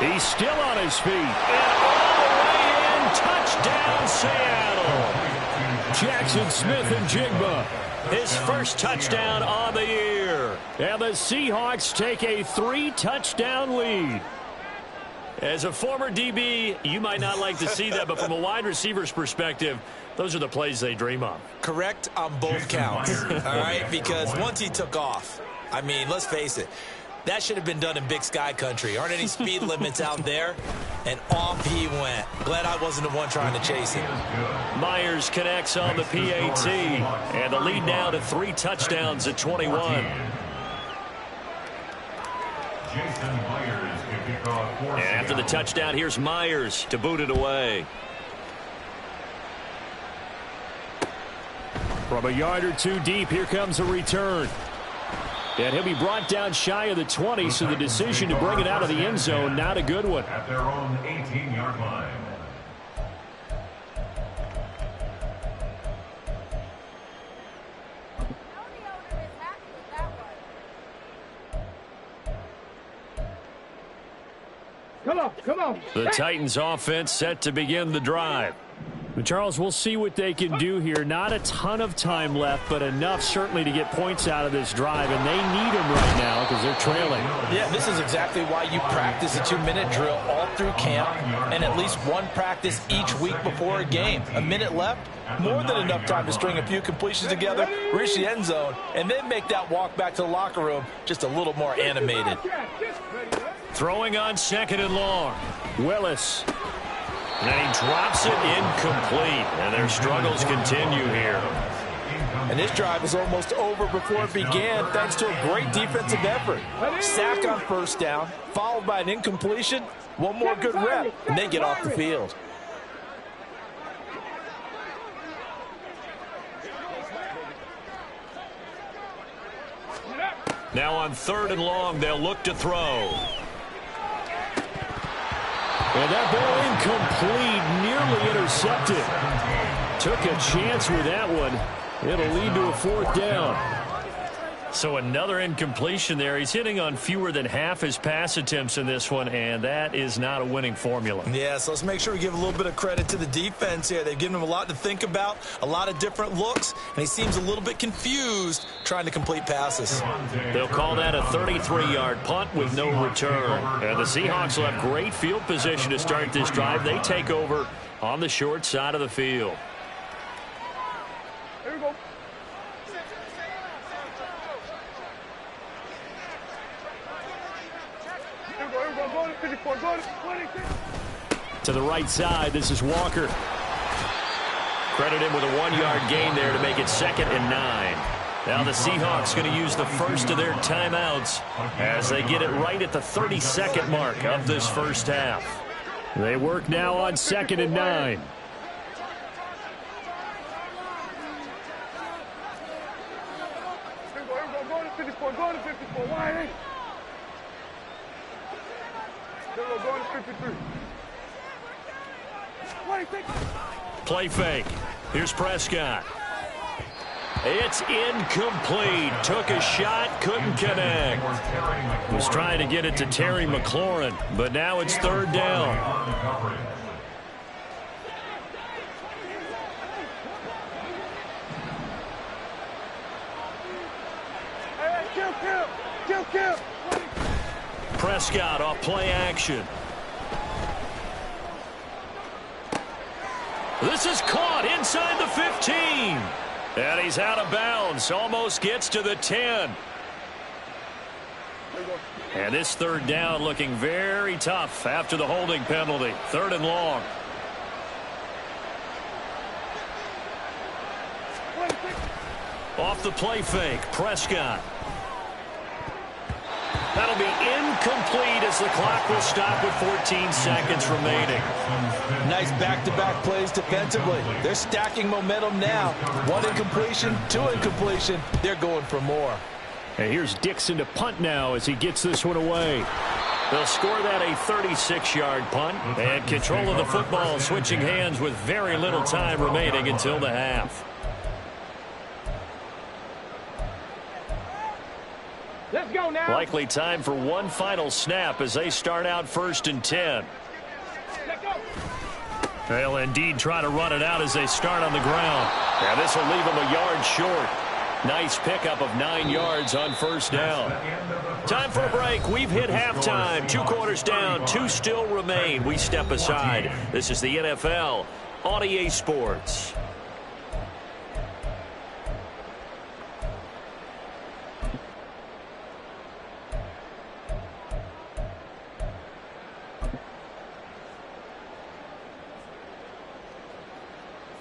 He's still on his feet. And all the way in, touchdown Seattle. Jackson Smith-Njigba, his first touchdown on the year. And the Seahawks take a 3-touchdown lead. As a former DB, you might not like to see that, but from a wide receiver's perspective, those are the plays they dream of. Correct on both counts, all right? Because once he took off, I mean, let's face it, that should have been done in Big Sky country. Aren't any speed limits out there? And off he went. Glad I wasn't the one trying to chase him. Myers connects on the PAT, and the lead now to 3 touchdowns at 21. And after the touchdown, here's Myers to boot it away. From a yard or two deep, here comes a return. And he'll be brought down shy of the 20, so the decision to bring it out of the end zone, not a good one. At their own 18-yard line. Come on. The Titans offense set to begin the drive. But Charles, we'll see what they can do here. Not a ton of time left, but enough certainly to get points out of this drive, and they need them right now because they're trailing. Yeah, this is exactly why you practice a 2-minute drill all through camp and at least one practice each week before a game. A minute left, more than enough time to string a few completions together, reach the end zone, and then make that walk back to the locker room just a little more animated. Throwing on second and long. Willis. And he drops it incomplete. And their struggles continue here. And this drive is almost over before it began thanks to a great defensive effort. Sack on first down, followed by an incompletion, one more good rep, and they get off the field. Now on third and long, they'll look to throw. And that ball incomplete, nearly intercepted. Took a chance with that one. It'll lead to a fourth down. So another incompletion there. He's hitting on fewer than half his pass attempts in this one, and that is not a winning formula. Yeah, so let's make sure we give a little bit of credit to the defense here. They've given him a lot to think about, a lot of different looks, and he seems a little bit confused trying to complete passes. They'll call that a 33-yard punt with no return. And the Seahawks will have great field position to start this drive. They take over on the short side of the field. Here we go. To the right side, this is Walker. Credit him with a 1-yard gain there to make it 2nd and 9. Now the Seahawks going to use the first of their timeouts as they get it right at the 32nd mark of this first half. They work now on 2nd and 9. Go to 54. Why ain't? Go to 53. Play fake. Here's Prescott. It's incomplete. Took a shot, couldn't connect. Was trying to get it to Terry McLaurin, but now it's third down. Kill. Prescott off play action. This is caught inside the 15. And he's out of bounds. Almost gets to the 10. And this third down looking very tough after the holding penalty. 3rd and long. Off the play fake, Prescott. That'll be incomplete as the clock will stop with 14 seconds remaining. Nice back-to-back plays defensively. They're stacking momentum now. 1 incompletion, 2 incompletion. They're going for more. And here's Dixon to punt now as he gets this one away. They'll score that a 36-yard punt. And control of the football switching hands with very little time remaining until the half. Let's go now. Likely time for one final snap as they start out 1st and 10. They'll indeed try to run it out as they start on the ground. Now this will leave them a yard short. Nice pickup of 9 yards on 1st down. Time for a break. We've hit halftime. 2 quarters down. 2 still remain. We step aside. This is the NFL on EA Sports.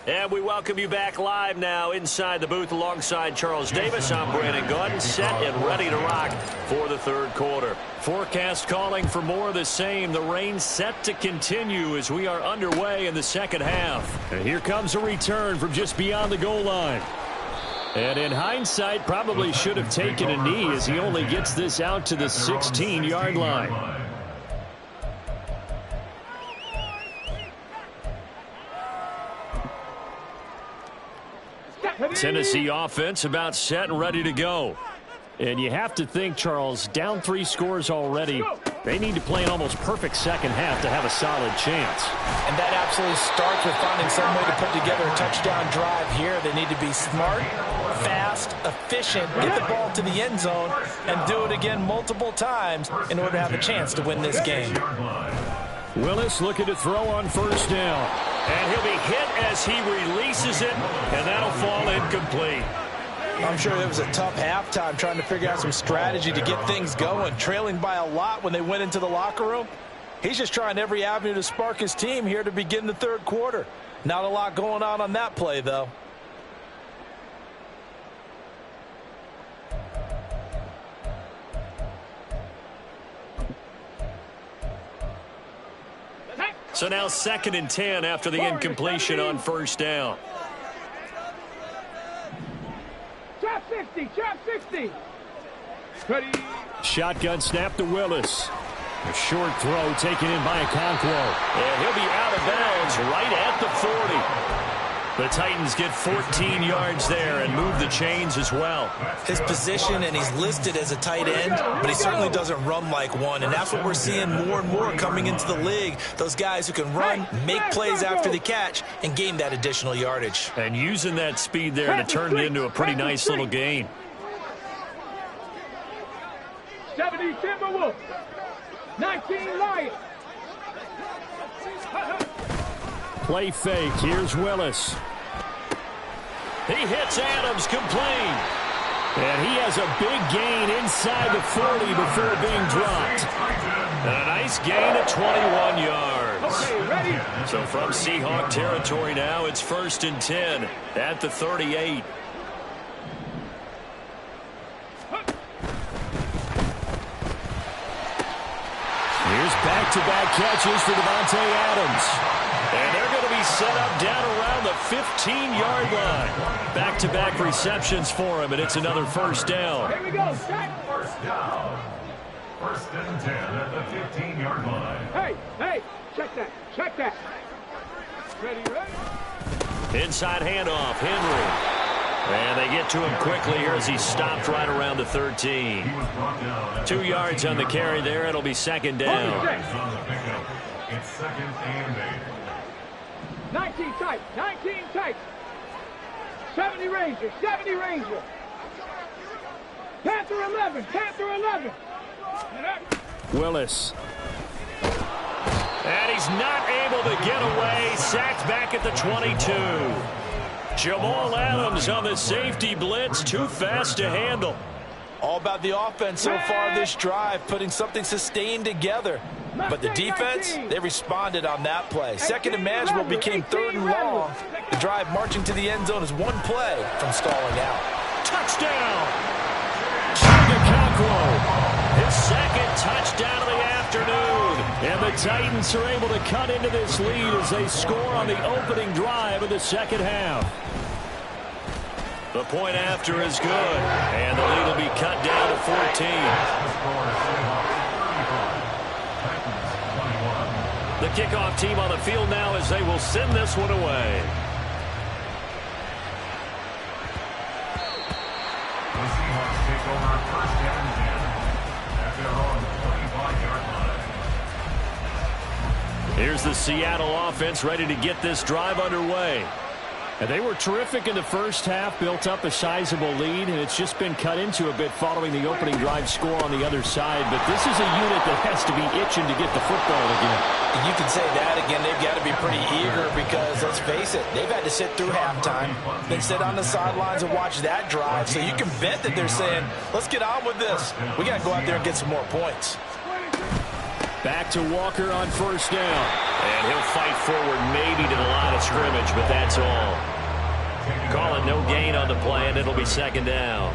And we welcome you back live now inside the booth alongside Charles Davis. I'm Brandon Gordon, set and ready to rock for the 3rd quarter. Forecast calling for more of the same. The rain set to continue as we are underway in the 2nd half. And here comes a return from just beyond the goal line. And in hindsight, probably should have taken a knee as he only gets this out to the 16-yard line. Tennessee offense about set and ready to go. And you have to think, Charles, down 3 scores already. They need to play an almost perfect 2nd half to have a solid chance. And that absolutely starts with finding some way to put together a touchdown drive here. They need to be smart, fast, efficient, get the ball to the end zone, and do it again multiple times in order to have a chance to win this game. Willis looking to throw on 1st down. And he'll be hit as he releases it, and that'll fall incomplete. I'm sure it was a tough halftime trying to figure out some strategy to get things going, trailing by a lot when they went into the locker room. He's just trying every avenue to spark his team here to begin the 3rd quarter. Not a lot going on that play, though. So now 2nd and 10 after the incompletion on 1st down. Trap 60, trap 60. Ready. Shotgun snap to Willis. A short throw taken in by Okonkwo. And he'll be out of bounds right at the 40. The Titans get 14 yards there and move the chains as well. His position, and he's listed as a tight end, but he certainly doesn't run like one, and that's what we're seeing more and more coming into the league. Those guys who can run, make plays after the catch, and gain that additional yardage. And using that speed there to turn it into a pretty nice little gain. 70 Timberwolves. 19 Lions. Play fake. Here's Willis. He hits Adams complete. And he has a big gain inside the 40 before being dropped. And a nice gain at 21 yards. Okay, ready? So from Seahawk territory now, it's 1st and 10 at the 38. Here's back-to-back catches for Devontae Adams. And they're going to be set up down around the 15-yard line. Back-to-back receptions for him, and it's another 1st down. Here we go. Set. 1st down. 1st and 10 at the 15-yard line. Hey, check that. Check that. Ready. Inside handoff, Henry. And they get to him quickly here as he stopped right around the 13. 2 yards on the carry there. It'll be 2nd down. It's 2nd and 8. 19 tight. 19 tight. 70 Ranger. 70 Ranger. Panther 11. Panther 11. Willis. And he's not able to get away. Sacked back at the 22. Jamal Adams on the safety blitz. Too fast to handle. All about the offense so far this drive, putting something sustained together. But the defense, they responded on that play. Second and manageable became third and long. The drive marching to the end zone is one play from stalling out. Touchdown! Chigakonkwo, his second touchdown of the afternoon. And the Titans are able to cut into this lead as they score on the opening drive of the second half. The point after is good, and the lead will be cut down to 14. The kickoff team on the field now as they will send this one away. The Seahawks take over first down and 10 at their own 25-yard line. Here's the Seattle offense ready to get this drive underway. And they were terrific in the first half, built up a sizable lead, and it's just been cut into a bit following the opening drive score on the other side. But this is a unit that has to be itching to get the football again. You can say that again. They've got to be pretty eager because, let's face it, they've had to sit through halftime, then sit on the sidelines and watch that drive. So you can bet that they're saying, let's get on with this. We got to go out there and get some more points. Back to Walker on first down. And he'll fight forward maybe to the line of scrimmage, but that's all. Call it no gain on the play, and it'll be second down.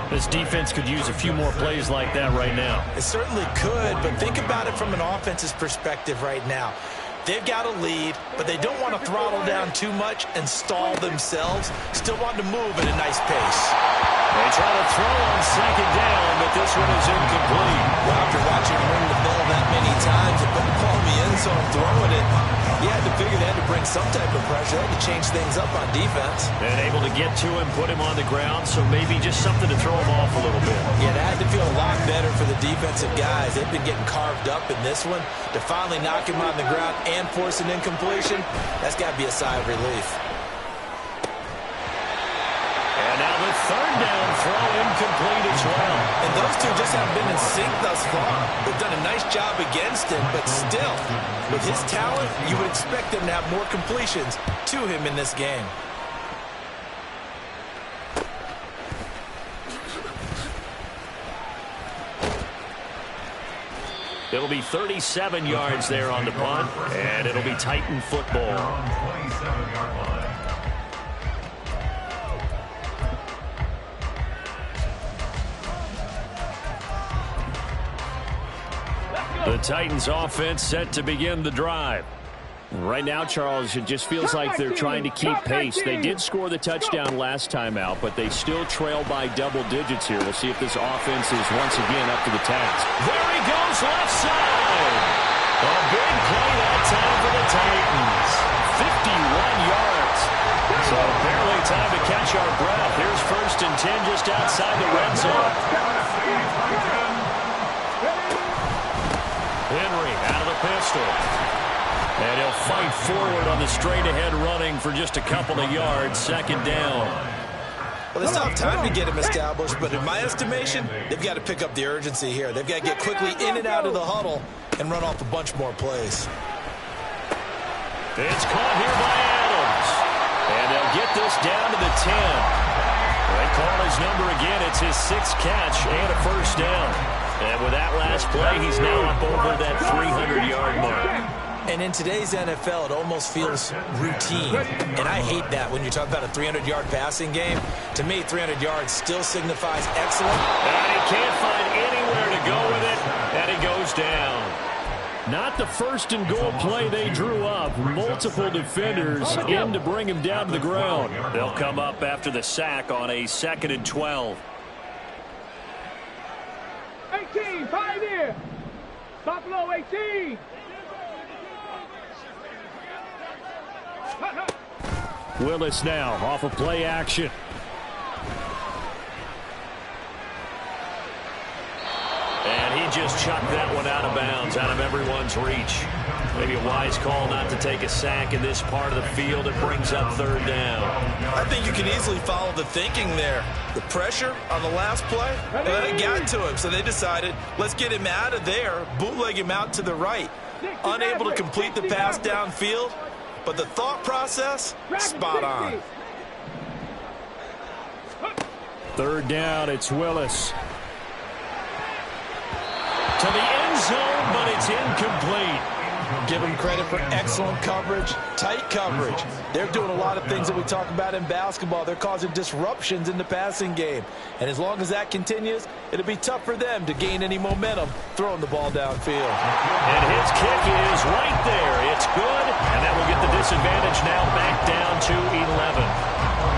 This defense could use a few more plays like that right now. It certainly could, but think about it from an offense's perspective right now. They've got a lead, but they don't want to throttle down too much and stall themselves. Still want to move at a nice pace. They try to throw on second down, but this one is incomplete. Well, after watching him ring the bell that many times and put the ball in the end zone throwing it, you had to figure they had to bring some type of pressure. They had to change things up on defense. And able to get to him, put him on the ground, so maybe just something to throw him off a little bit. Yeah, that had to feel a lot better for the defensive guys. They've been getting carved up in this one. To finally knock him on the ground and force an incompletion, that's got to be a sigh of relief. And now the third down throw incomplete as well. And those two just haven't been in sync thus far. They've done a nice job against him, but still, with his talent, you would expect them to have more completions to him in this game. It'll be 37 yards there on the punt, and it'll be Titan football. The Titans offense set to begin the drive. Right now, Charles, it just feels like they're trying to keep pace. They did score the touchdown last time out, but they still trail by double digits here. We'll see if this offense is once again up to the task. There he goes, left side. A big play that time for the Titans. 51 yards. So barely time to catch our breath. Here's first and 10 just outside the red zone. Henry out of the pistol. And he'll fight forward on the straight-ahead running for just a couple of yards. Second down. Well, they still have time to get him established, but in my estimation, they've got to pick up the urgency here. They've got to get quickly in and out of the huddle and run off a bunch more plays. It's caught here by Adams. And they'll get this down to the 10. They call his number again. It's his sixth catch and a first down. And with that last play, he's now up over that 300-yard mark. And in today's NFL, it almost feels routine. And I hate that when you talk about a 300-yard passing game. To me, 300 yards still signifies excellent. And he can't find anywhere to go with it, and he goes down. Not the first and goal play they drew up. Multiple defenders in to bring him down to the ground. They'll come up after the sack on a 2nd and 12. 18, Pioneer. Buffalo 18. Willis now off of play action. And he just chucked that one out of bounds, out of everyone's reach. Maybe a wise call not to take a sack in this part of the field. It brings up third down. I think you can easily follow the thinking there. The pressure on the last play, it got to him, so they decided, let's get him out of there, bootleg him out to the right. Unable to complete the pass downfield, but the thought process, spot on. Third down, it's Willis. To the end zone, but it's incomplete. Give them credit for excellent coverage, tight coverage. They're doing a lot of things that we talk about in basketball. They're causing disruptions in the passing game. And as long as that continues, it'll be tough for them to gain any momentum throwing the ball downfield. And his kick is right there. It's good, and that will get the disadvantage now back down to 11.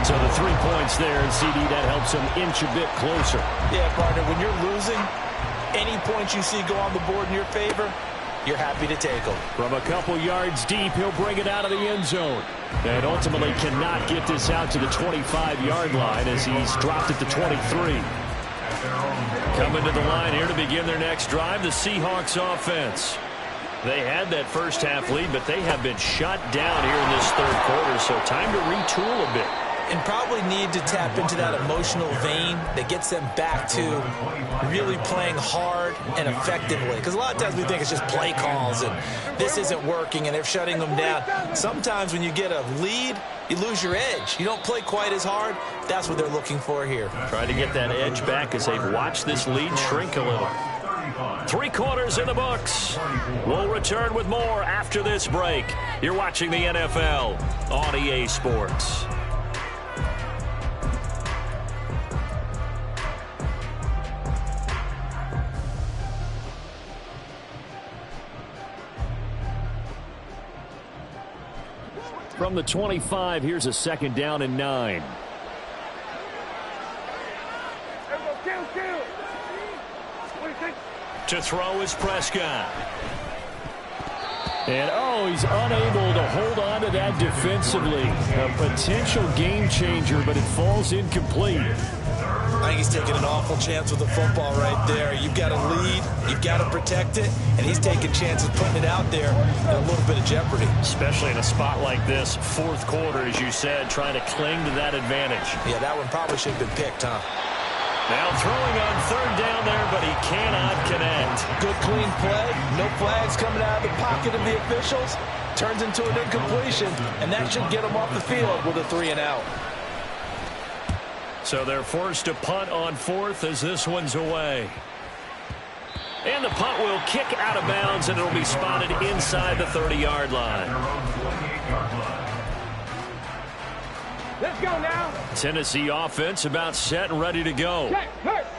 So the 3 points there, and CD, that helps them inch a bit closer. Yeah, partner, when you're losing, any points you see go on the board in your favor, you're happy to take them. From a couple yards deep, he'll bring it out of the end zone. And ultimately cannot get this out to the 25-yard line as he's dropped it to 23. Coming to the line here to begin their next drive, the Seahawks offense. They had that first half lead, but they have been shut down here in this third quarter, so time to retool a bit. And probably need to tap into that emotional vein that gets them back to really playing hard and effectively. Because a lot of times we think it's just play calls and this isn't working and they're shutting them down. Sometimes when you get a lead, you lose your edge. You don't play quite as hard. That's what they're looking for here. Trying to get that edge back as they've watched this lead shrink a little. 3 quarters in the books. We'll return with more after this break. You're watching the NFL on EA Sports. From the 25, here's a second down and 9. To throw is Prescott. And, he's unable to hold on to that defensively. A potential game changer, but it falls incomplete. I think he's taking an awful chance with the football right there. You've got to lead, you've got to protect it, and he's taking chances putting it out there in a little bit of jeopardy. Especially in a spot like this, fourth quarter, as you said, trying to cling to that advantage. Yeah, that one probably should have been picked, huh? Now throwing on third down there, but he cannot connect. Good clean play, no flags coming out of the pocket of the officials. Turns into an incompletion, and that should get him off the field with a 3-and-out. So they're forced to punt on fourth as this one's away. And the punt will kick out of bounds, and it'll be spotted inside the 30-yard line. Let's go now. Tennessee offense about set and ready to go.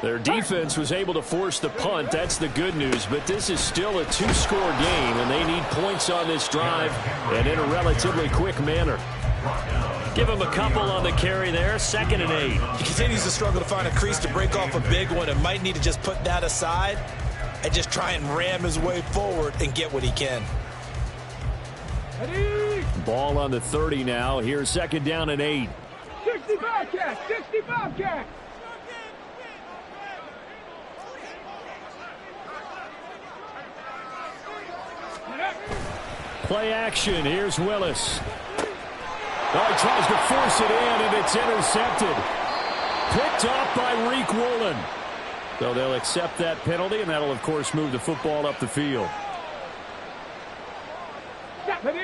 Their defense was able to force the punt. That's the good news. But this is still a 2-score game, and they need points on this drive and in a relatively quick manner. Give him a couple on the carry there. 2nd and 8. He continues to struggle to find a crease to break off a big one and might need to just put that aside and just try and ram his way forward and get what he can. Ball on the 30 now. Here's 2nd down and 8. 65 catch, 65 catch. Play action. Here's Willis. He tries to force it in, and it's intercepted. Picked up by Reek Woolen. So they'll accept that penalty, and that'll, of course, move the football up the field.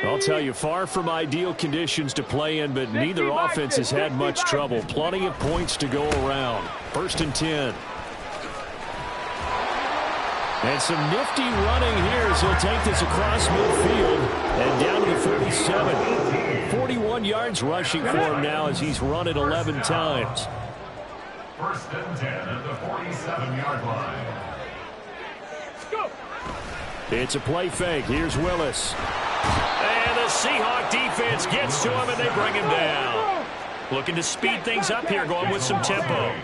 I'll tell you, far from ideal conditions to play in, but neither offense has had much trouble. Plenty of points to go around. 1st and 10. And some nifty running here as he'll take this across midfield and down to the 47. 41 yards rushing for him now as he's run it 11 times. 1st and 10 at the 47-yard line. It's a play fake. Here's Willis. And the Seahawk defense gets to him, and they bring him down. Looking to speed things up here, going with some tempo.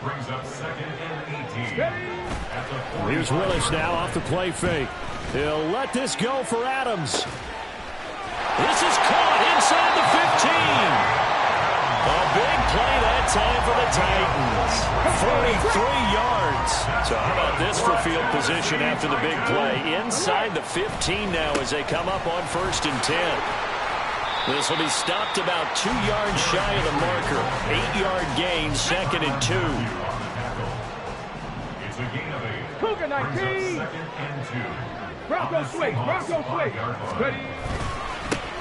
Brings up 2nd and 18. Here's Willis now off the play fake. He'll let this go for Adams. This is caught inside the 15. A big play that time for the Titans. 43 yards. So how about this for field position after the big play? Inside the 15 now as they come up on 1st and 10. This will be stopped about 2 yards shy of the marker. 8-yard gain, 2nd and 2. It's a gain of 8. Cougar 19. 2nd and 2. Bronco swing. Bronco swing. Ready.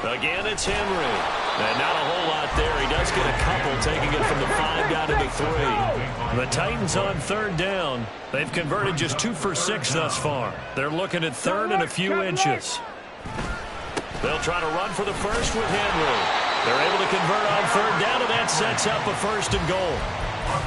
Again, it's Henry. And not a whole lot there. He does get a couple, taking it from the 5 down to the 3. The Titans on 3rd down. They've converted just 2 for 6 thus far. They're looking at 3rd and a few inches. They'll try to run for the first with Henry. They're able to convert on 3rd down, and that sets up a 1st and goal.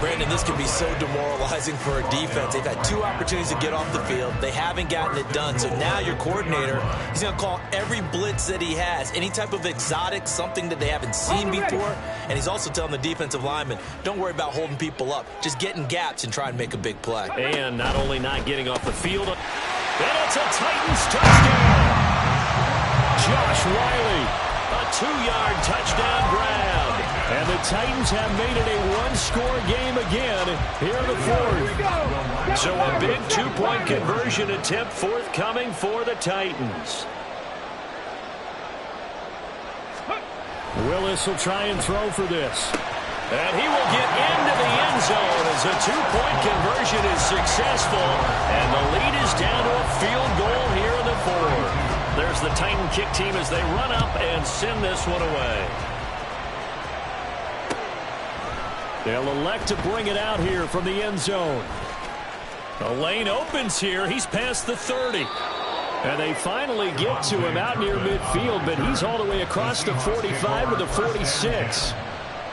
Brandon, this can be so demoralizing for a defense. They've had 2 opportunities to get off the field. They haven't gotten it done. So now your coordinator, he's going to call every blitz that he has, any type of exotic, something that they haven't seen before. And he's also telling the defensive lineman, don't worry about holding people up. Just get in gaps and try and make a big play. And not only not getting off the field, and it's a Titans touchdown. Josh Riley, a 2-yard touchdown grab. And the Titans have made it a 1-score game again here in the 4th. So a big 2-point conversion attempt forthcoming for the Titans. Willis will try and throw for this. And he will get into the end zone as a 2-point conversion is successful. And the lead is down to a field goal here in the 4th. There's the Titan kick team as they run up and send this one away. They'll elect to bring it out here from the end zone. The lane opens here. He's past the 30. And they finally get to him out near midfield, but he's all the way across the 45 to the 46.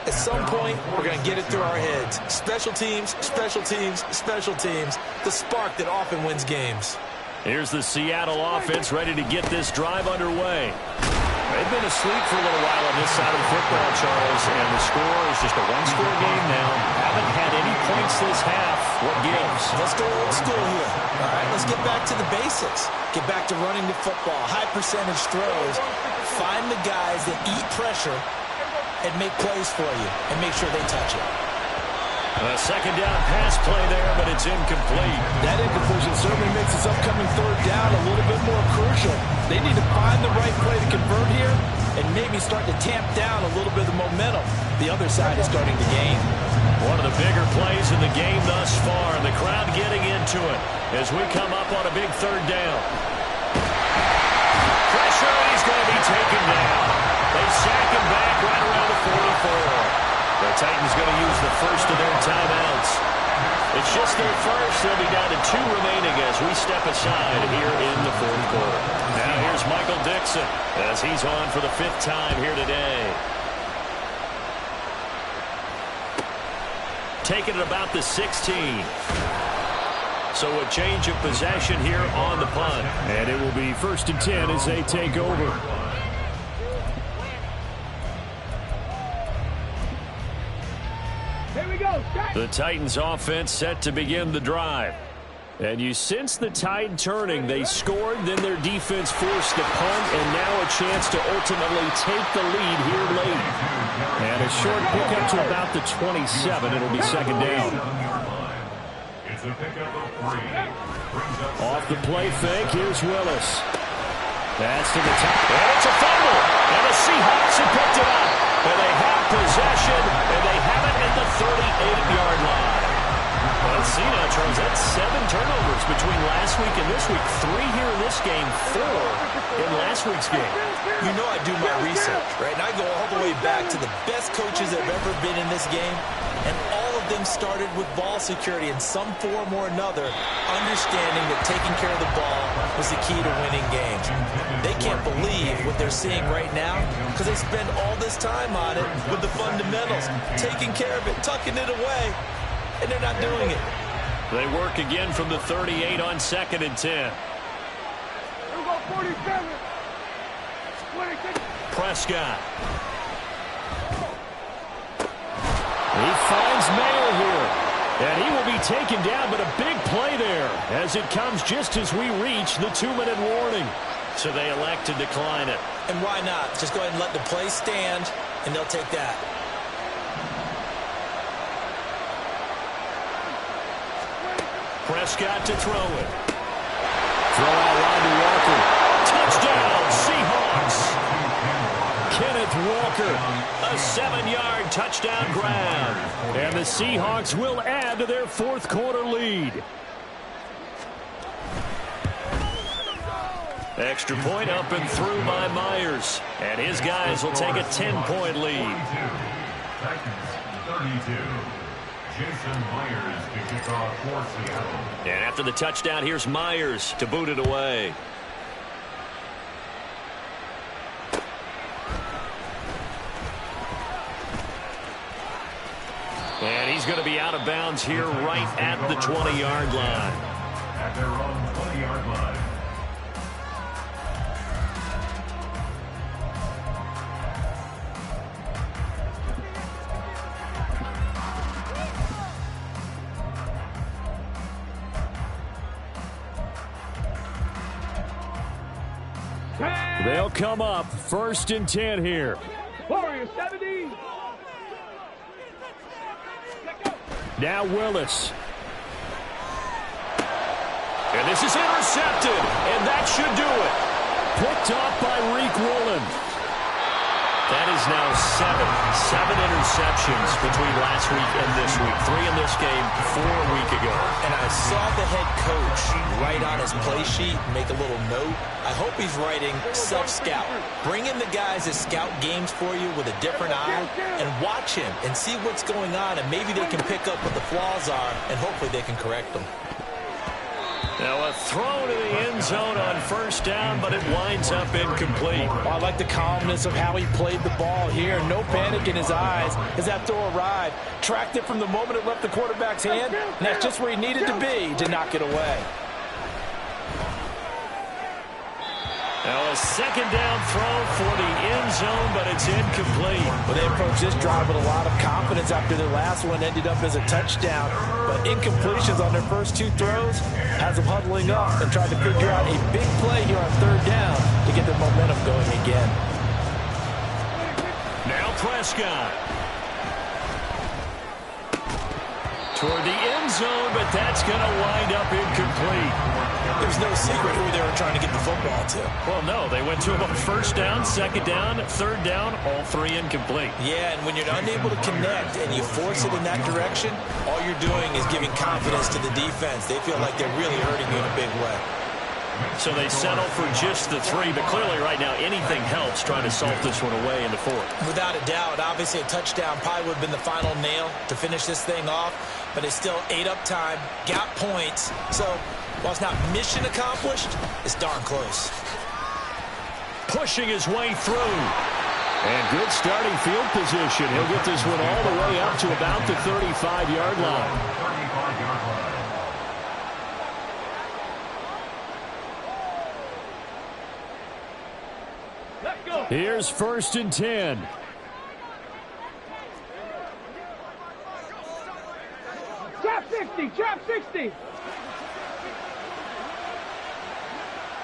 At some point, we're going to get it through our heads. Special teams, special teams, special teams. The spark that often wins games. Here's the Seattle offense ready to get this drive underway. They've been asleep for a little while on this side of the football, Charles, and the score is just a 1-score game now. Haven't had any points this half. What gives? Let's go old school here. All right, let's get back to the basics. Get back to running the football, high percentage throws. Find the guys that eat pressure and make plays for you and make sure they touch it. A 2nd down pass play there, but it's incomplete. That incompletion certainly makes this upcoming 3rd down a little bit more crucial. They need to find the right play to convert here and maybe start to tamp down a little bit of the momentum the other side is starting to gain. One of the bigger plays in the game thus far, and the crowd getting into it as we come up on a big 3rd down. Pressure, and he's going to be taken down. They sack him back right around the 44. The Titans going to use the first of their timeouts. It's just their first. They'll be down to 2 remaining as we step aside here in the 4th quarter. Now here's Michael Dixon as he's on for the 5th time here today. Taking it about the 16. So a change of possession here on the punt. And it will be 1st and 10 as they take over. The Titans offense set to begin the drive. And you sense the tide turning. They scored, then their defense forced the punt, and now a chance to ultimately take the lead here late. And a short pickup to about the 27. It'll be 2nd down. Off the play fake, here's Willis. That's to the top. And it's a fumble. And the Seahawks have picked it up. And they have possession, and they have it at the 38-yard line. Let's see now, Charles. That's 7 turnovers between last week and this week. 3 here in this game, 4 in last week's game. You know I do my research, right? And I go all the way back to the best coaches that have ever been in this game. And all of them started with ball security in some form or another, understanding that taking care of the ball was the key to winning games. They can't believe what they're seeing right now because they spend all this time on it with the fundamentals, taking care of it, tucking it away, and they're not doing it. They work again from the 38 on 2nd and 10. Here we go, 47. 26. Prescott. He finds Mayer here. And he will be taken down, but a big play there as it comes just as we reach the 2-minute warning. So they elect to decline it. And why not? Just go ahead and let the play stand, and they'll take that. Prescott to throw it. Throw out wide to Walker. Touchdown, Seahawks. Kenneth Walker, a 7-yard touchdown grab. And the Seahawks will add to their 4th quarter lead. Extra point up and through by Myers. And his guys will take a 10-point lead. 32. Titans 32. Jason Myers to kick off for Seattle. And after the touchdown, here's Myers to boot it away. And he's going to be out of bounds here right at the 20-yard line. At their own 20-yard line. They'll come up 1st and 10 here. Warriors 70. Now Willis. And this is intercepted, and that should do it. Picked off by Reek Woolen. That is now 7 interceptions between last week and this week. 3 in this game, 4 a week ago. And I saw the head coach write on his play sheet, make a little note. I hope he's writing self-scout. Bring in the guys that scout games for you with a different eye and watch him and see what's going on, and maybe they can pick up what the flaws are, and hopefully they can correct them. Now a throw to the end zone on 1st down, but it winds up incomplete. Well, I like the calmness of how he played the ball here. No panic in his eyes as that throw arrived. Tracked it from the moment it left the quarterback's hand, and that's just where he needed to be to knock it away. Now a 2nd down throw for the end zone, but it's incomplete. Well, they approached this drive with a lot of confidence after their last one ended up as a touchdown. But incompletions on their first 2 throws has them huddling up and trying to figure out a big play here on 3rd down to get their momentum going again. Now Prescott. Toward the end zone, but that's going to wind up incomplete. There's no secret who they were trying to get the football to. Well, no, they went to him on 1st down, 2nd down, 3rd down, all 3 incomplete. Yeah, and when you're unable to connect and you force it in that direction, all you're doing is giving confidence to the defense. They feel like they're really hurting you in a big way. So they settle for just the 3, but clearly right now anything helps trying to salt this one away in the 4th. Without a doubt, obviously a touchdown probably would have been the final nail to finish this thing off, but it's still ate up time, got points, so while it's not mission accomplished, it's darn close. Pushing his way through. And good starting field position. He'll get this one all the way up to about the 35-yard line. 35-yard line. Here's 1st and 10. Trap 60, trap 60.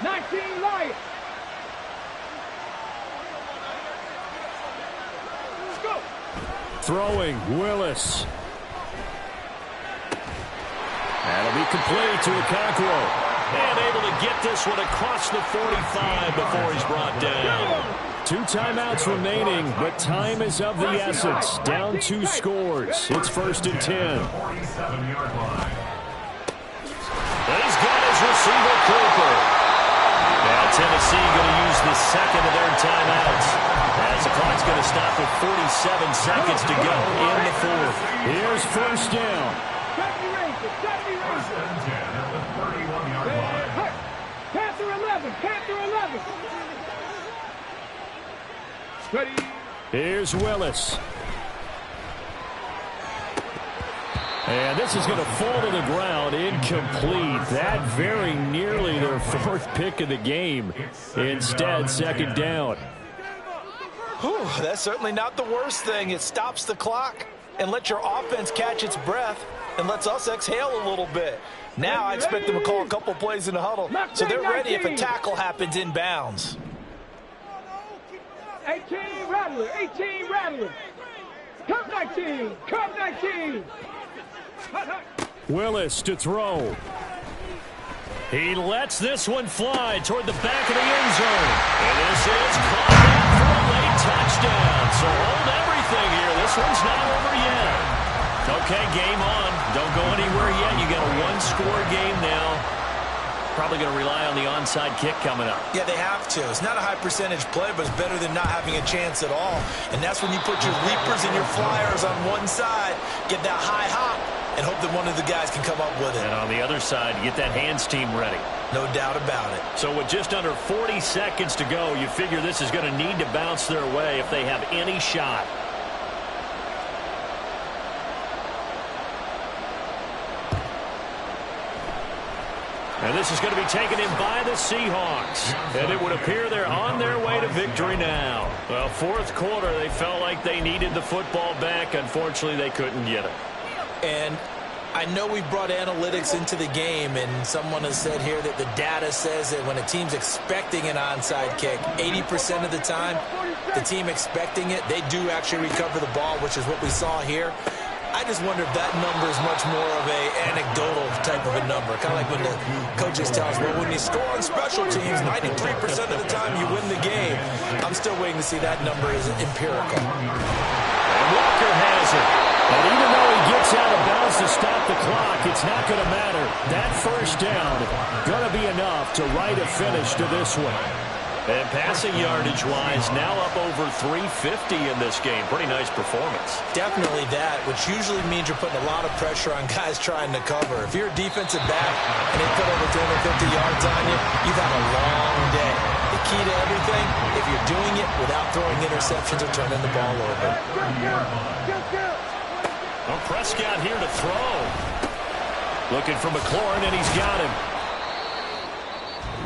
19 Lions. Let's go. Throwing, Willis. That'll be complete to Okakwo. And able to get this one across the 45 before he's brought down. 2 timeouts remaining, but time is of the essence. Down 2 scores. It's 1st and 10. 47-yard line. And he's got his receiver, Cooper. Now Tennessee going to use the 2nd of their timeouts, as the clock's going to stop with 47 seconds to go in the 4th. Here's 1st down. First and 10 at the 31-yard line. Panther 11, Panther 11. Ready. Here's Willis. And this is going to fall to the ground, incomplete. That very nearly their 4th pick of the game. Instead, 2nd down. Whew, that's certainly not the worst thing. It stops the clock and lets your offense catch its breath and lets us exhale a little bit. Now I expect them to call a couple plays in the huddle so they're ready if a tackle happens in bounds. 18 Rattler, 18 Rattler. Come 19, come 19. Willis to throw. He lets this one fly toward the back of the end zone. And this is caught back for a late touchdown. So hold everything here. This one's not over yet. Okay, game on. Don't go anywhere yet. You got a 1-score game now. Probably going to rely on the onside kick coming up. Yeah, they have to. It's not a high percentage play, but it's better than not having a chance at all. And that's when you put your leapers and your flyers on one side, get that high hop, and hope that one of the guys can come up with it. And on the other side, get that hands team ready. No doubt about it. So with just under 40 seconds to go, you figure this is going to need to bounce their way if they have any shot. And this is going to be taken in by the Seahawks. And it would appear they're on their way to victory now. Well, fourth quarter, they felt like they needed the football back. Unfortunately, they couldn't get it. And I know we brought analytics into the game, and someone has said here that the data says that when a team's expecting an onside kick, 80% of the time, the team expecting it, they do actually recover the ball, which is what we saw here. I just wonder if that number is much more of a anecdotal type of a number. Kind of like when the coaches tell us, well, when you score on special teams, 93% of the time you win the game. I'm still waiting to see that number is empirical. And Walker has it. And even though he gets out of bounds to stop the clock, it's not going to matter. That first down going to be enough to write a finish to this one. And passing yardage-wise, now up over 350 in this game. Pretty nice performance. Definitely that, which usually means you're putting a lot of pressure on guys trying to cover. If you're a defensive back and they put over 250 yards on you, you've had a long day. The key to everything, if you're doing it without throwing interceptions or turning the ball over. Well, Prescott here to throw. Looking for McLaurin, and he's got him.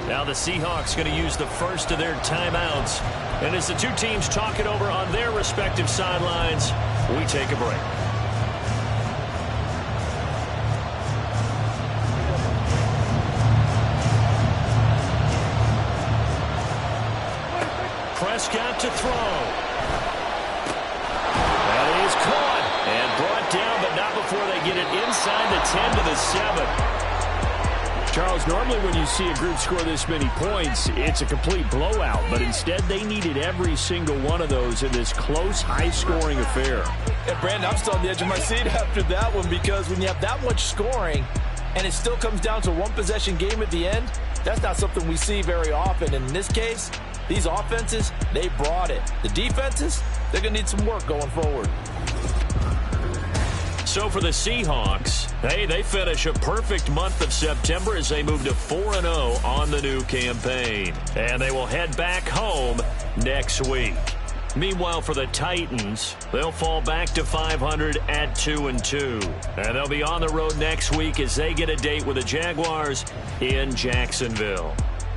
Now the Seahawks going to use the first of their timeouts. And as the two teams talk it over on their respective sidelines, we take a break. Prescott to throw. That is caught and brought down, but not before they get it inside the 10 to the 7. Charles, normally when you see a group score this many points, it's a complete blowout. But instead, they needed every single one of those in this close, high-scoring affair. And, Brandon, I'm still on the edge of my seat after that one, because when you have that much scoring and it still comes down to a one-possession game at the end, that's not something we see very often. And in this case, these offenses, they brought it. The defenses, they're going to need some work going forward. So for the Seahawks, hey, they finish a perfect month of September as they move to 4-0 on the new campaign. And they will head back home next week. Meanwhile, for the Titans, they'll fall back to 500 at 2-2. And they'll be on the road next week as they get a date with the Jaguars in Jacksonville.